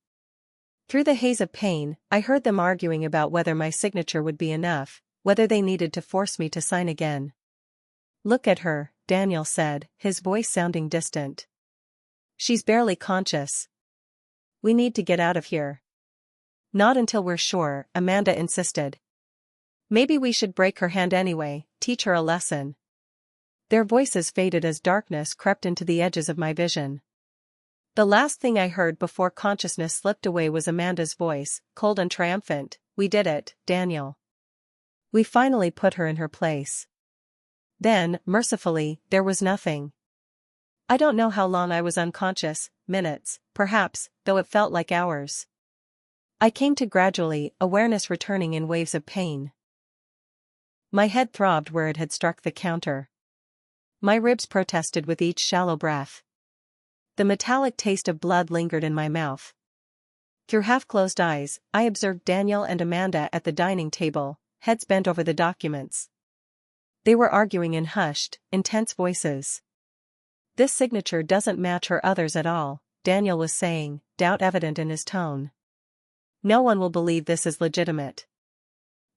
Through the haze of pain, I heard them arguing about whether my signature would be enough, whether they needed to force me to sign again. Look at her, Daniel said, his voice sounding distant. She's barely conscious. We need to get out of here. Not until we're sure, Amanda insisted. Maybe we should break her hand anyway, teach her a lesson. Their voices faded as darkness crept into the edges of my vision. The last thing I heard before consciousness slipped away was Amanda's voice, cold and triumphant. We did it, Daniel. We finally put her in her place. Then, mercifully, there was nothing. I don't know how long I was unconscious, minutes, perhaps, though it felt like hours. I came to gradually, awareness returning in waves of pain. My head throbbed where it had struck the counter. My ribs protested with each shallow breath. The metallic taste of blood lingered in my mouth. Through half-closed eyes, I observed Daniel and Amanda at the dining table, heads bent over the documents. They were arguing in hushed, intense voices. This signature doesn't match her others at all, Daniel was saying, doubt evident in his tone. No one will believe this is legitimate.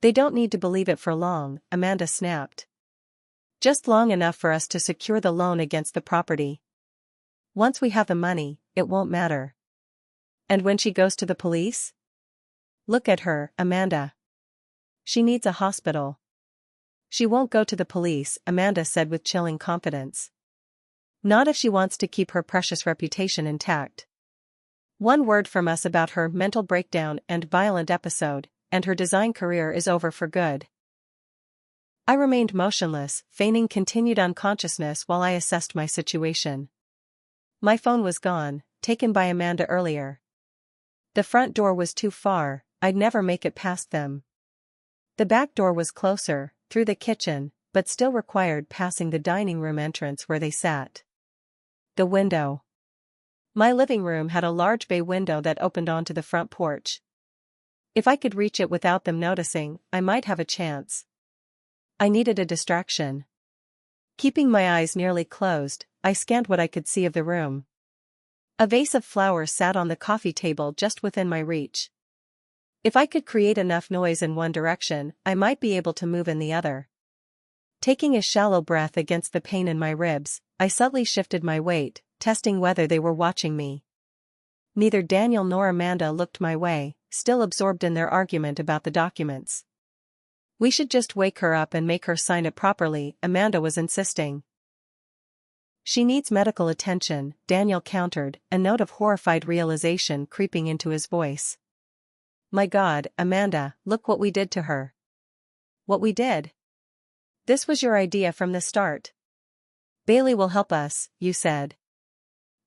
They don't need to believe it for long, Amanda snapped. Just long enough for us to secure the loan against the property. Once we have the money, it won't matter. And when she goes to the police? Look at her, Amanda. She needs a hospital. She won't go to the police, Amanda said with chilling confidence. Not if she wants to keep her precious reputation intact. One word from us about her mental breakdown and violent episode, and her design career is over for good. I remained motionless, feigning continued unconsciousness while I assessed my situation. My phone was gone, taken by Amanda earlier. The front door was too far, I'd never make it past them. The back door was closer, through the kitchen, but still required passing the dining room entrance where they sat. The window. My living room had a large bay window that opened onto the front porch. If I could reach it without them noticing, I might have a chance. I needed a distraction. Keeping my eyes nearly closed, I scanned what I could see of the room. A vase of flowers sat on the coffee table just within my reach. If I could create enough noise in one direction, I might be able to move in the other. Taking a shallow breath against the pain in my ribs, I subtly shifted my weight, testing whether they were watching me. Neither Daniel nor Amanda looked my way, still absorbed in their argument about the documents. "We should just wake her up and make her sign it properly," Amanda was insisting. "She needs medical attention," Daniel countered, a note of horrified realization creeping into his voice. "My God, Amanda, look what we did to her." "What we did? This was your idea from the start." "Bailey will help us," you said.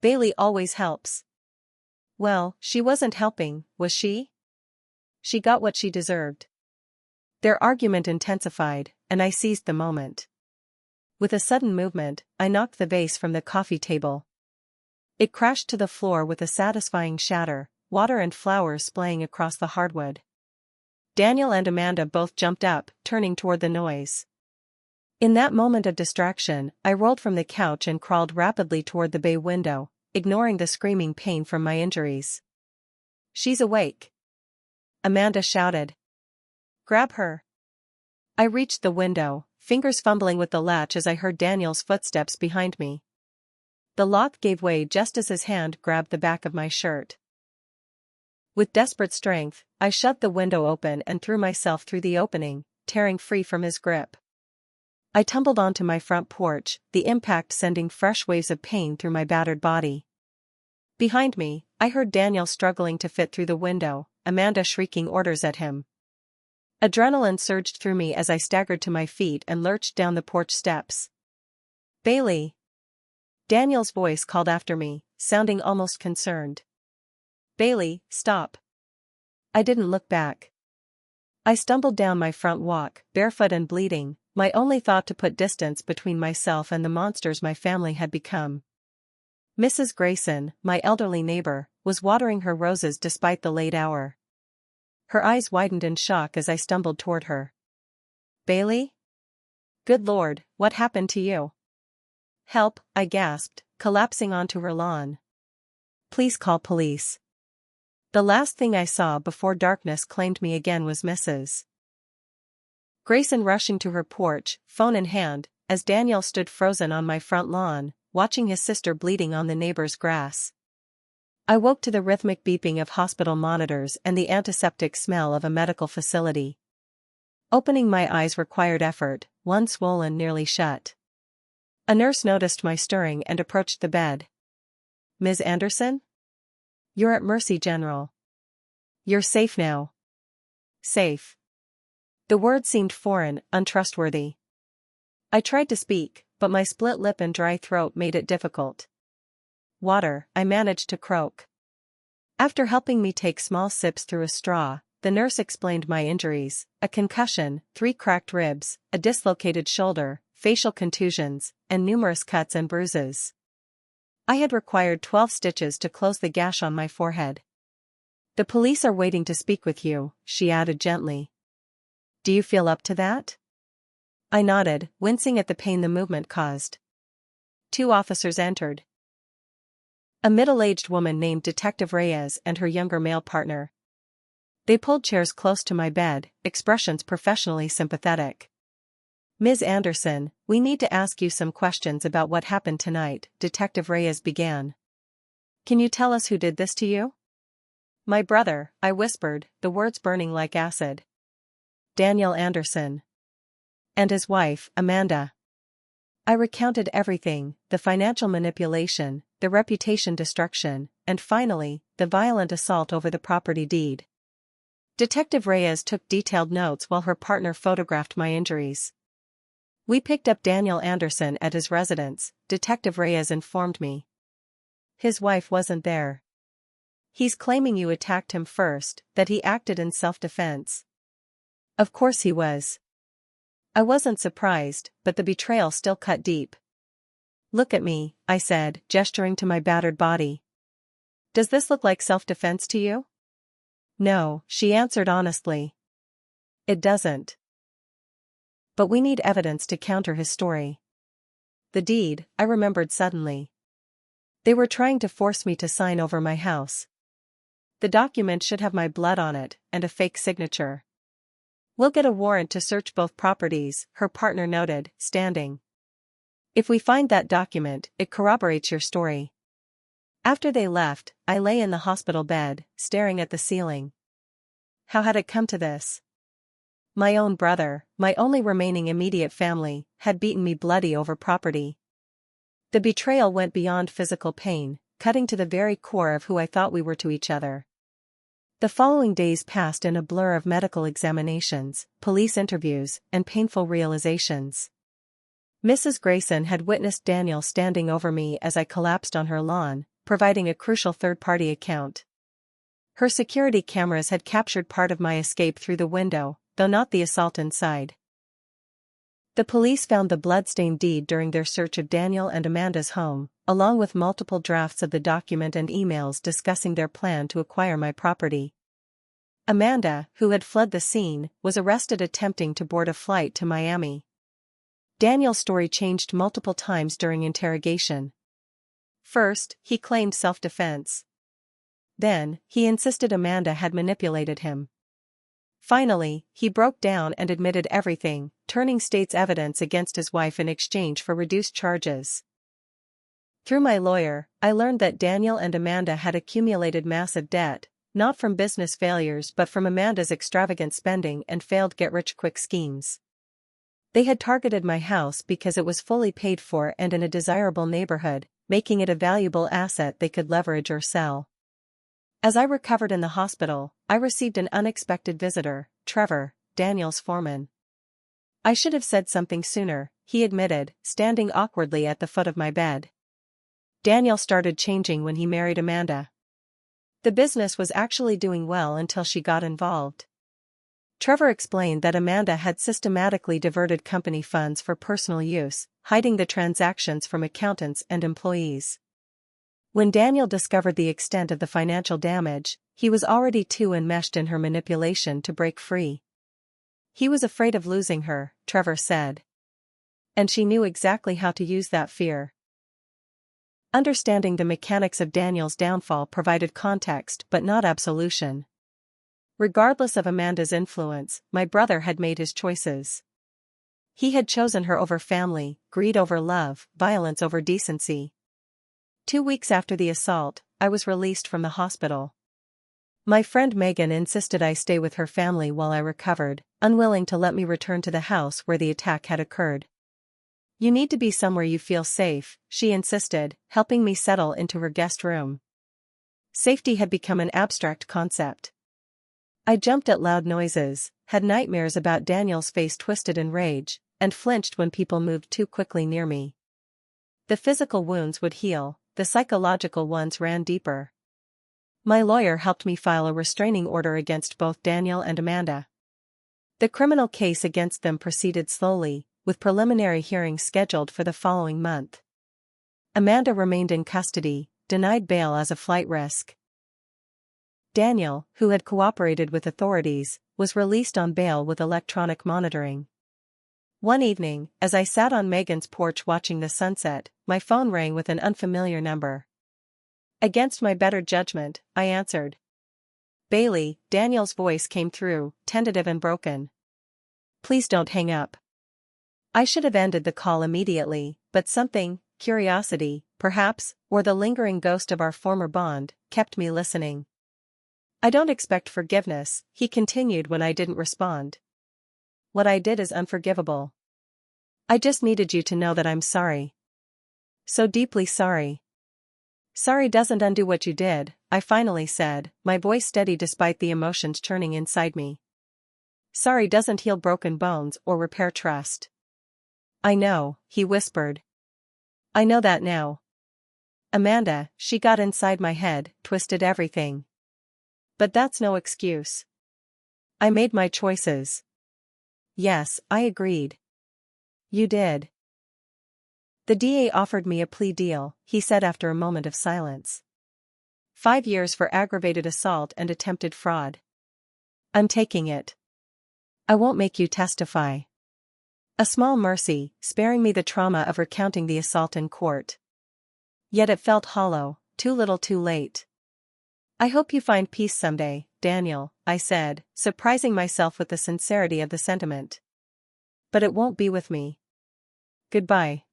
"Bailey always helps." "Well, she wasn't helping, was she?" "She got what she deserved." Their argument intensified, and I seized the moment. With a sudden movement, I knocked the vase from the coffee table. It crashed to the floor with a satisfying shatter, water and flowers splaying across the hardwood. Daniel and Amanda both jumped up, turning toward the noise. In that moment of distraction, I rolled from the couch and crawled rapidly toward the bay window, ignoring the screaming pain from my injuries. "She's awake!" Amanda shouted. "Grab her." I reached the window, fingers fumbling with the latch as I heard Daniel's footsteps behind me. The lock gave way just as his hand grabbed the back of my shirt. With desperate strength, I shoved the window open and threw myself through the opening, tearing free from his grip. I tumbled onto my front porch, the impact sending fresh waves of pain through my battered body. Behind me, I heard Daniel struggling to fit through the window, Amanda shrieking orders at him. Adrenaline surged through me as I staggered to my feet and lurched down the porch steps. "Bailey!" Daniel's voice called after me, sounding almost concerned. "Bailey, stop." I didn't look back. I stumbled down my front walk, barefoot and bleeding, my only thought to put distance between myself and the monsters my family had become. Mrs. Grayson, my elderly neighbor, was watering her roses despite the late hour. Her eyes widened in shock as I stumbled toward her. "Bailey? Good Lord, what happened to you?" "Help," I gasped, collapsing onto her lawn. "Please call police." The last thing I saw before darkness claimed me again was Mrs. Grayson rushing to her porch, phone in hand, as Daniel stood frozen on my front lawn, watching his sister bleeding on the neighbor's grass. I woke to the rhythmic beeping of hospital monitors and the antiseptic smell of a medical facility. Opening my eyes required effort, one swollen nearly shut. A nurse noticed my stirring and approached the bed. "Ms. Anderson? You're at Mercy General. You're safe now." Safe. The word seemed foreign, untrustworthy. I tried to speak, but my split lip and dry throat made it difficult. "Water," I managed to croak. After helping me take small sips through a straw, the nurse explained my injuries: a concussion, 3 cracked ribs, a dislocated shoulder, facial contusions, and numerous cuts and bruises. I had required 12 stitches to close the gash on my forehead. "The police are waiting to speak with you," she added gently. "Do you feel up to that?" I nodded, wincing at the pain the movement caused. 2 officers entered. A middle-aged woman named Detective Reyes and her younger male partner. They pulled chairs close to my bed, expressions professionally sympathetic. "Ms. Anderson, we need to ask you some questions about what happened tonight," Detective Reyes began. "Can you tell us who did this to you?" "My brother," I whispered, the words burning like acid. "Daniel Anderson. And his wife, Amanda." I recounted everything: the financial manipulation, the reputation destruction, and finally, the violent assault over the property deed. Detective Reyes took detailed notes while her partner photographed my injuries. We picked up Daniel Anderson at his residence, Detective Reyes informed me. His wife wasn't there. He's claiming you attacked him first, that he acted in self-defense. Of course he was. I wasn't surprised, but the betrayal still cut deep. Look at me, I said, gesturing to my battered body. Does this look like self-defense to you? No, she answered honestly. It doesn't. But we need evidence to counter his story. The deed, I remembered suddenly. They were trying to force me to sign over my house. The document should have my blood on it, and a fake signature. We'll get a warrant to search both properties, her partner noted, standing. If we find that document, it corroborates your story. After they left, I lay in the hospital bed, staring at the ceiling. How had it come to this? My own brother, my only remaining immediate family, had beaten me bloody over property. The betrayal went beyond physical pain, cutting to the very core of who I thought we were to each other. The following days passed in a blur of medical examinations, police interviews, and painful realizations. Mrs. Grayson had witnessed Daniel standing over me as I collapsed on her lawn, providing a crucial third-party account. Her security cameras had captured part of my escape through the window, though not the assault inside. The police found the bloodstained deed during their search of Daniel and Amanda's home, along with multiple drafts of the document and emails discussing their plan to acquire my property. Amanda, who had fled the scene, was arrested attempting to board a flight to Miami. Daniel's story changed multiple times during interrogation. First, he claimed self-defense. Then, he insisted Amanda had manipulated him. Finally, he broke down and admitted everything, turning state's evidence against his wife in exchange for reduced charges. Through my lawyer, I learned that Daniel and Amanda had accumulated massive debt, not from business failures but from Amanda's extravagant spending and failed get-rich-quick schemes. They had targeted my house because it was fully paid for and in a desirable neighborhood, making it a valuable asset they could leverage or sell. As I recovered in the hospital, I received an unexpected visitor, Trevor, Daniel's foreman. I should have said something sooner, he admitted, standing awkwardly at the foot of my bed. Daniel started changing when he married Amanda. The business was actually doing well until she got involved. Trevor explained that Amanda had systematically diverted company funds for personal use, hiding the transactions from accountants and employees. When Daniel discovered the extent of the financial damage, he was already too enmeshed in her manipulation to break free. He was afraid of losing her, Trevor said. And she knew exactly how to use that fear. Understanding the mechanics of Daniel's downfall provided context but not absolution. Regardless of Amanda's influence, my brother had made his choices. He had chosen her over family, greed over love, violence over decency. 2 weeks after the assault, I was released from the hospital. My friend Megan insisted I stay with her family while I recovered, unwilling to let me return to the house where the attack had occurred. You need to be somewhere you feel safe, she insisted, helping me settle into her guest room. Safety had become an abstract concept. I jumped at loud noises, had nightmares about Daniel's face twisted in rage, and flinched when people moved too quickly near me. The physical wounds would heal, the psychological ones ran deeper. My lawyer helped me file a restraining order against both Daniel and Amanda. The criminal case against them proceeded slowly, with preliminary hearings scheduled for the following month. Amanda remained in custody, denied bail as a flight risk. Daniel, who had cooperated with authorities, was released on bail with electronic monitoring. One evening, as I sat on Megan's porch watching the sunset, my phone rang with an unfamiliar number. Against my better judgment, I answered. Bailey, Daniel's voice came through, tentative and broken. Please don't hang up. I should have ended the call immediately, but something, curiosity, perhaps, or the lingering ghost of our former bond, kept me listening. I don't expect forgiveness, he continued when I didn't respond. What I did is unforgivable. I just needed you to know that I'm sorry. So deeply sorry. Sorry doesn't undo what you did, I finally said, my voice steady despite the emotions churning inside me. Sorry doesn't heal broken bones or repair trust. I know, he whispered. I know that now. Amanda, she got inside my head, twisted everything. But that's no excuse. I made my choices. Yes, I agreed. You did. The DA offered me a plea deal, he said after a moment of silence. 5 years for aggravated assault and attempted fraud. I'm taking it. I won't make you testify. A small mercy, sparing me the trauma of recounting the assault in court. Yet it felt hollow, too little too late. I hope you find peace someday, Daniel, I said, surprising myself with the sincerity of the sentiment. But it won't be with me. Goodbye.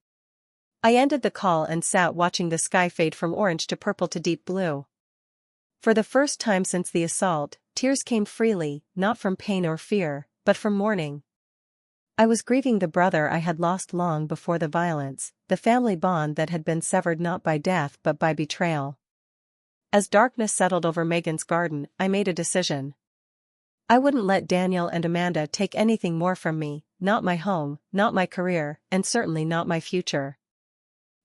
I ended the call and sat watching the sky fade from orange to purple to deep blue. For the first time since the assault, tears came freely, not from pain or fear, but from mourning. I was grieving the brother I had lost long before the violence, the family bond that had been severed not by death but by betrayal. As darkness settled over Megan's garden, I made a decision. I wouldn't let Daniel and Amanda take anything more from me, not my home, not my career, and certainly not my future.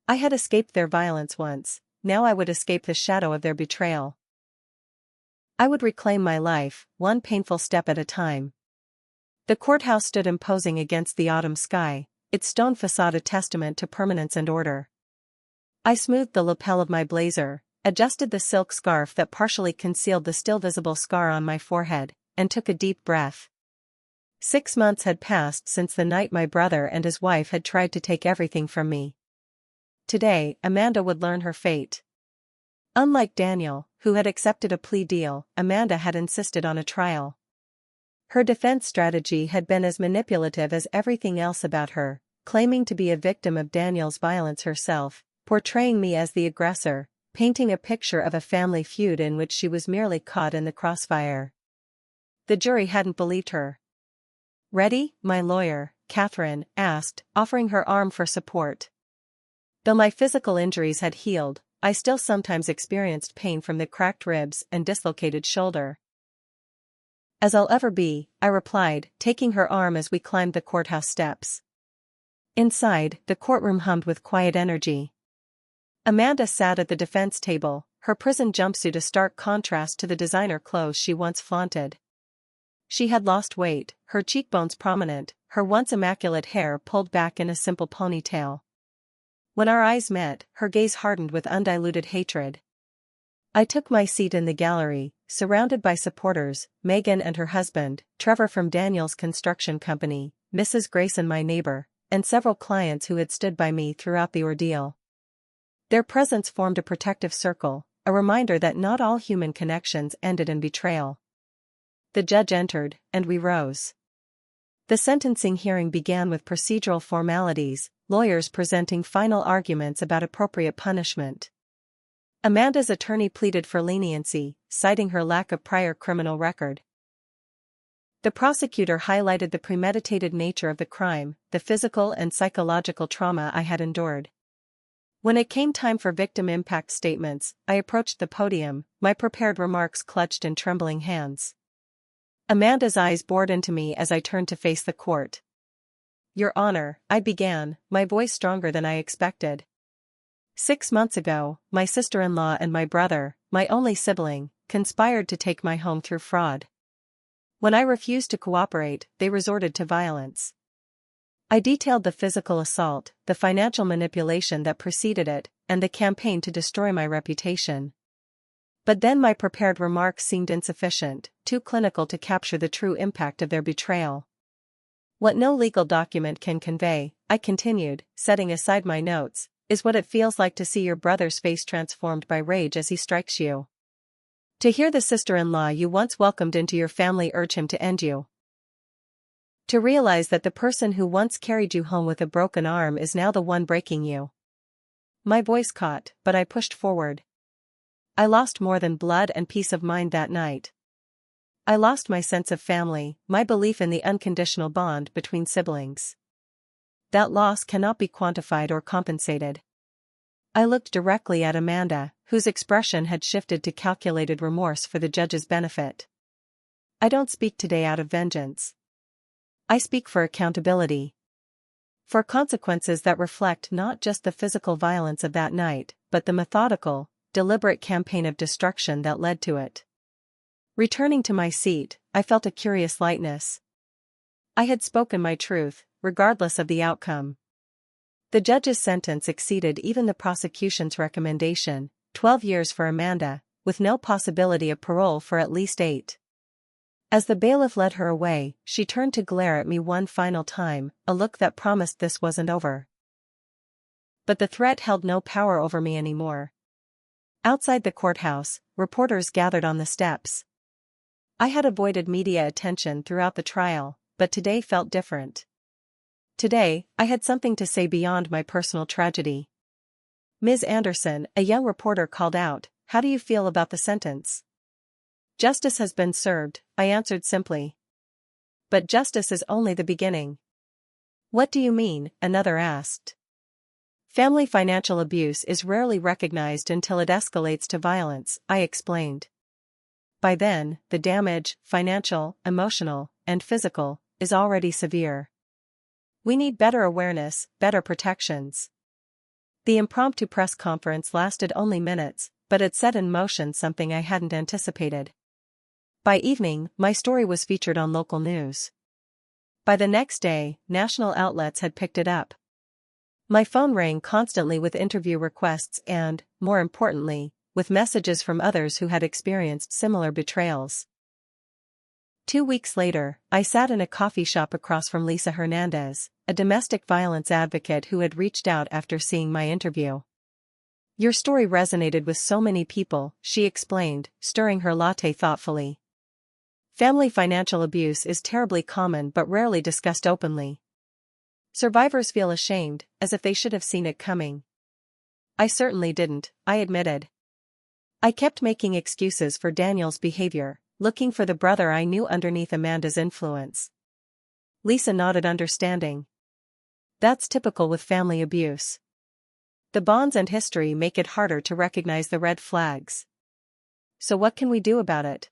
I had escaped their violence once, now I would escape the shadow of their betrayal. I would reclaim my life, one painful step at a time. The courthouse stood imposing against the autumn sky, its stone facade a testament to permanence and order. I smoothed the lapel of my blazer, adjusted the silk scarf that partially concealed the still visible scar on my forehead, and took a deep breath. 6 months had passed since the night my brother and his wife had tried to take everything from me. Today, Amanda would learn her fate. Unlike Daniel, who had accepted a plea deal, Amanda had insisted on a trial. Her defense strategy had been as manipulative as everything else about her, claiming to be a victim of Daniel's violence herself, portraying me as the aggressor, painting a picture of a family feud in which she was merely caught in the crossfire. The jury hadn't believed her. Ready, my lawyer, Catherine asked, offering her arm for support. Though my physical injuries had healed, I still sometimes experienced pain from the cracked ribs and dislocated shoulder. As I'll ever be, I replied, taking her arm as we climbed the courthouse steps. Inside, the courtroom hummed with quiet energy. Amanda sat at the defense table, her prison jumpsuit a stark contrast to the designer clothes she once flaunted. She had lost weight, her cheekbones prominent, her once immaculate hair pulled back in a simple ponytail. When our eyes met, her gaze hardened with undiluted hatred. I took my seat in the gallery, surrounded by supporters, Megan and her husband, Trevor from Daniel's construction company, Mrs. Grayson my neighbor, and several clients who had stood by me throughout the ordeal. Their presence formed a protective circle, a reminder that not all human connections ended in betrayal. The judge entered, and we rose. The sentencing hearing began with procedural formalities, lawyers presenting final arguments about appropriate punishment. Amanda's attorney pleaded for leniency, citing her lack of prior criminal record. The prosecutor highlighted the premeditated nature of the crime, the physical and psychological trauma I had endured. When it came time for victim impact statements, I approached the podium, my prepared remarks clutched in trembling hands. Amanda's eyes bored into me as I turned to face the court. Your Honor, I began, my voice stronger than I expected. 6 months ago, my sister-in-law and my brother, my only sibling, conspired to take my home through fraud. When I refused to cooperate, they resorted to violence. I detailed the physical assault, the financial manipulation that preceded it, and the campaign to destroy my reputation. But then my prepared remarks seemed insufficient, too clinical to capture the true impact of their betrayal. What no legal document can convey, I continued, setting aside my notes, is what it feels like to see your brother's face transformed by rage as he strikes you. To hear the sister-in-law you once welcomed into your family urge him to end you. To realize that the person who once carried you home with a broken arm is now the one breaking you. My voice caught, but I pushed forward. I lost more than blood and peace of mind that night. I lost my sense of family, my belief in the unconditional bond between siblings. That loss cannot be quantified or compensated. I looked directly at Amanda, whose expression had shifted to calculated remorse for the judge's benefit. I don't speak today out of vengeance. I speak for accountability. For consequences that reflect not just the physical violence of that night, but the methodical, deliberate campaign of destruction that led to it. Returning to my seat, I felt a curious lightness. I had spoken my truth, regardless of the outcome. The judge's sentence exceeded even the prosecution's recommendation, 12 years for Amanda, with no possibility of parole for at least 8. As the bailiff led her away, she turned to glare at me one final time, a look that promised this wasn't over. But the threat held no power over me anymore. Outside the courthouse, reporters gathered on the steps. I had avoided media attention throughout the trial, but today felt different. Today, I had something to say beyond my personal tragedy. "Ms. Anderson," a young reporter called out, "how do you feel about the sentence?" "Justice has been served," I answered simply. "But justice is only the beginning." "What do you mean?" another asked. "Family financial abuse is rarely recognized until it escalates to violence," I explained. "By then, the damage, financial, emotional, and physical, is already severe. We need better awareness, better protections." The impromptu press conference lasted only minutes, but it set in motion something I hadn't anticipated. By evening, my story was featured on local news. By the next day, national outlets had picked it up. My phone rang constantly with interview requests and, more importantly, with messages from others who had experienced similar betrayals. 2 weeks later, I sat in a coffee shop across from Lisa Hernandez, a domestic violence advocate who had reached out after seeing my interview. "Your story resonated with so many people," she explained, stirring her latte thoughtfully. "Family financial abuse is terribly common but rarely discussed openly. Survivors feel ashamed, as if they should have seen it coming." "I certainly didn't," I admitted. "I kept making excuses for Daniel's behavior, looking for the brother I knew underneath Amanda's influence." Lisa nodded understanding. "That's typical with family abuse. The bonds and history make it harder to recognize the red flags." "So what can we do about it?"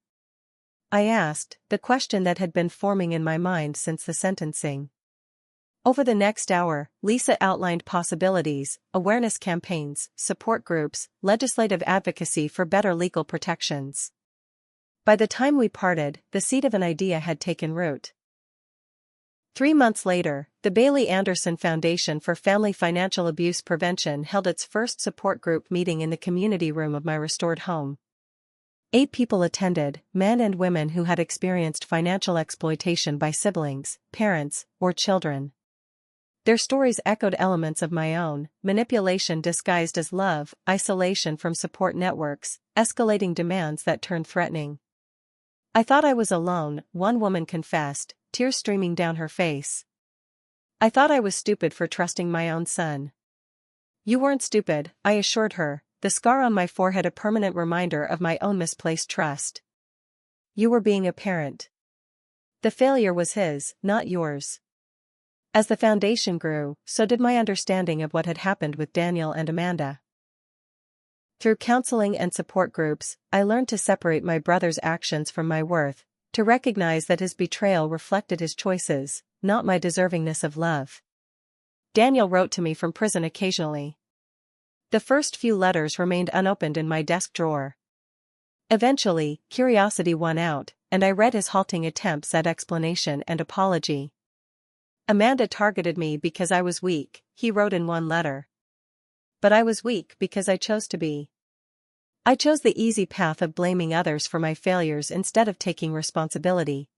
I asked, the question that had been forming in my mind since the sentencing. Over the next hour, Lisa outlined possibilities: awareness campaigns, support groups, legislative advocacy for better legal protections. By the time we parted, the seed of an idea had taken root. 3 months later, the Bailey Anderson Foundation for Family Financial Abuse Prevention held its first support group meeting in the community room of my restored home. 8 people attended, men and women who had experienced financial exploitation by siblings, parents, or children. Their stories echoed elements of my own: manipulation disguised as love, isolation from support networks, escalating demands that turned threatening. "I thought I was alone," one woman confessed, tears streaming down her face. "I thought I was stupid for trusting my own son." "You weren't stupid," I assured her, the scar on my forehead a permanent reminder of my own misplaced trust. "You were being a parent. The failure was his, not yours." As the foundation grew, so did my understanding of what had happened with Daniel and Amanda. Through counseling and support groups, I learned to separate my brother's actions from my worth, to recognize that his betrayal reflected his choices, not my deservingness of love. Daniel wrote to me from prison occasionally. The first few letters remained unopened in my desk drawer. Eventually, curiosity won out, and I read his halting attempts at explanation and apology. "Amanda targeted me because I was weak," he wrote in one letter. "But I was weak because I chose to be. I chose the easy path of blaming others for my failures instead of taking responsibility.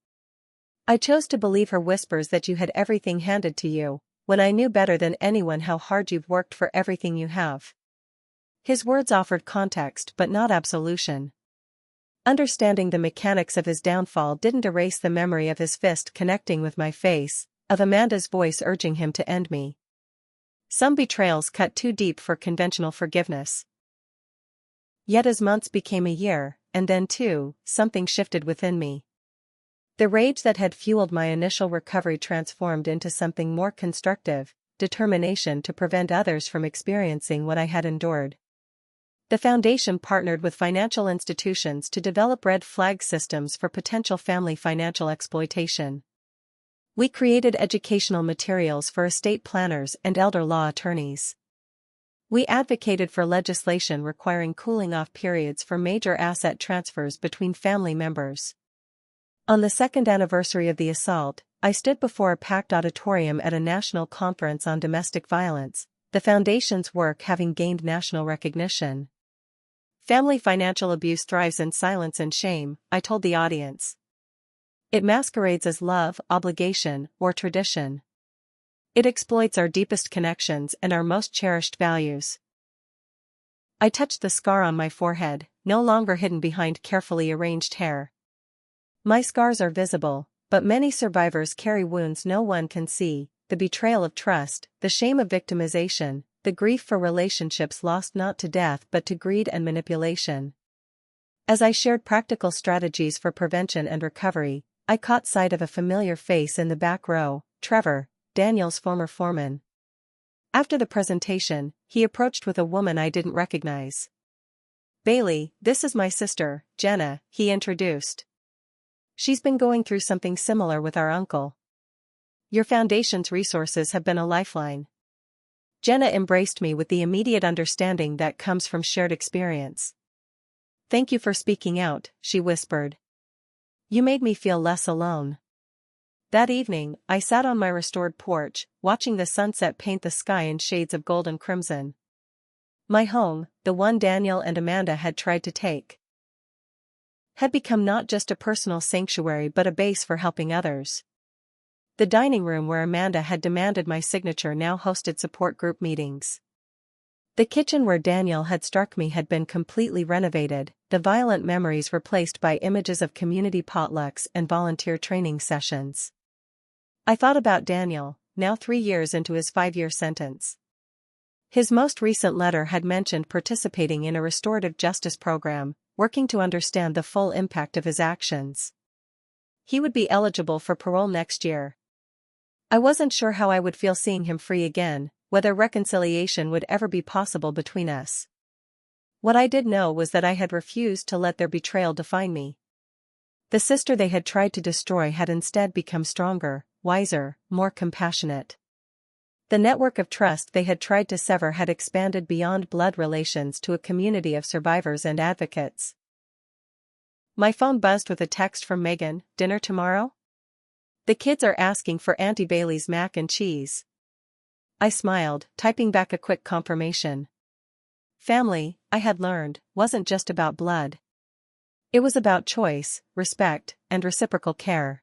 I chose to believe her whispers that you had everything handed to you, when I knew better than anyone how hard you've worked for everything you have." His words offered context but not absolution. Understanding the mechanics of his downfall didn't erase the memory of his fist connecting with my face, of Amanda's voice urging him to end me. Some betrayals cut too deep for conventional forgiveness. Yet as months became a year, and then 2, something shifted within me. The rage that had fueled my initial recovery transformed into something more constructive: determination to prevent others from experiencing what I had endured. The foundation partnered with financial institutions to develop red flag systems for potential family financial exploitation. We created educational materials for estate planners and elder law attorneys. We advocated for legislation requiring cooling-off periods for major asset transfers between family members. On the second anniversary of the assault, I stood before a packed auditorium at a national conference on domestic violence, the Foundation's work having gained national recognition. Family financial abuse thrives in silence and shame, I told the audience. It masquerades as love, obligation, or tradition. It exploits our deepest connections and our most cherished values. I touched the scar on my forehead, no longer hidden behind carefully arranged hair. My scars are visible, but many survivors carry wounds no one can see, the betrayal of trust, the shame of victimization, the grief for relationships lost not to death but to greed and manipulation. As I shared practical strategies for prevention and recovery, I caught sight of a familiar face in the back row, Trevor, Daniel's former foreman. After the presentation, he approached with a woman I didn't recognize. "Bailey, this is my sister, Jenna," he introduced. "She's been going through something similar with our uncle. Your foundation's resources have been a lifeline." Jenna embraced me with the immediate understanding that comes from shared experience. "Thank you for speaking out," she whispered. "You made me feel less alone." That evening, I sat on my restored porch, watching the sunset paint the sky in shades of gold and crimson. My home, the one Daniel and Amanda had tried to take, had become not just a personal sanctuary but a base for helping others. The dining room where Amanda had demanded my signature now hosted support group meetings. The kitchen where Daniel had struck me had been completely renovated, the violent memories replaced by images of community potlucks and volunteer training sessions. I thought about Daniel, now 3 years into his 5-year sentence. His most recent letter had mentioned participating in a restorative justice program, working to understand the full impact of his actions. He would be eligible for parole next year. I wasn't sure how I would feel seeing him free again, whether reconciliation would ever be possible between us. What I did know was that I had refused to let their betrayal define me. The sister they had tried to destroy had instead become stronger, wiser, more compassionate. The network of trust they had tried to sever had expanded beyond blood relations to a community of survivors and advocates. My phone buzzed with a text from Megan, "Dinner tomorrow? The kids are asking for Auntie Bailey's mac and cheese." I smiled, typing back a quick confirmation. Family, I had learned, wasn't just about blood. It was about choice, respect, and reciprocal care.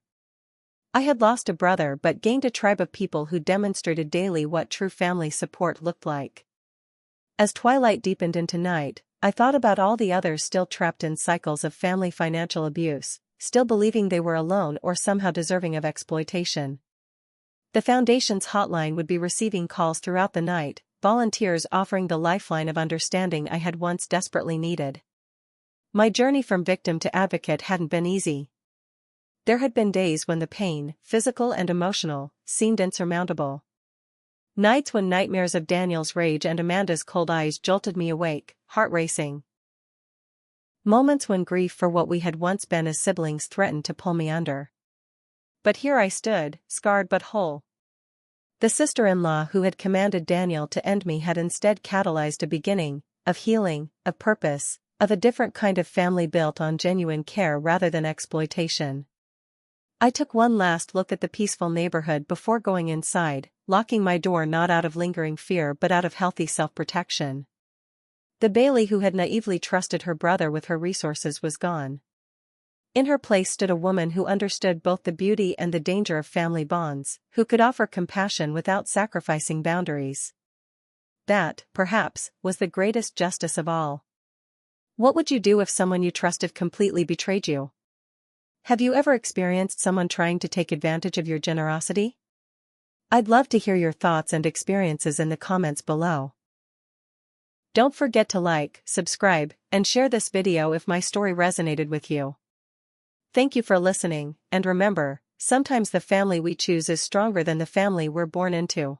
I had lost a brother but gained a tribe of people who demonstrated daily what true family support looked like. As twilight deepened into night, I thought about all the others still trapped in cycles of family financial abuse, still believing they were alone or somehow deserving of exploitation. The Foundation's hotline would be receiving calls throughout the night, volunteers offering the lifeline of understanding I had once desperately needed. My journey from victim to advocate hadn't been easy. There had been days when the pain, physical and emotional, seemed insurmountable. Nights when nightmares of Daniel's rage and Amanda's cold eyes jolted me awake, heart racing. Moments when grief for what we had once been as siblings threatened to pull me under. But here I stood, scarred but whole. The sister-in-law who had commanded Daniel to end me had instead catalyzed a beginning, of healing, of purpose, of a different kind of family built on genuine care rather than exploitation. I took one last look at the peaceful neighborhood before going inside, locking my door not out of lingering fear but out of healthy self-protection. The Bailey who had naively trusted her brother with her resources was gone. In her place stood a woman who understood both the beauty and the danger of family bonds, who could offer compassion without sacrificing boundaries. That, perhaps, was the greatest justice of all. What would you do if someone you trusted completely betrayed you? Have you ever experienced someone trying to take advantage of your generosity? I'd love to hear your thoughts and experiences in the comments below. Don't forget to like, subscribe, and share this video if my story resonated with you. Thank you for listening, and remember, sometimes the family we choose is stronger than the family we're born into.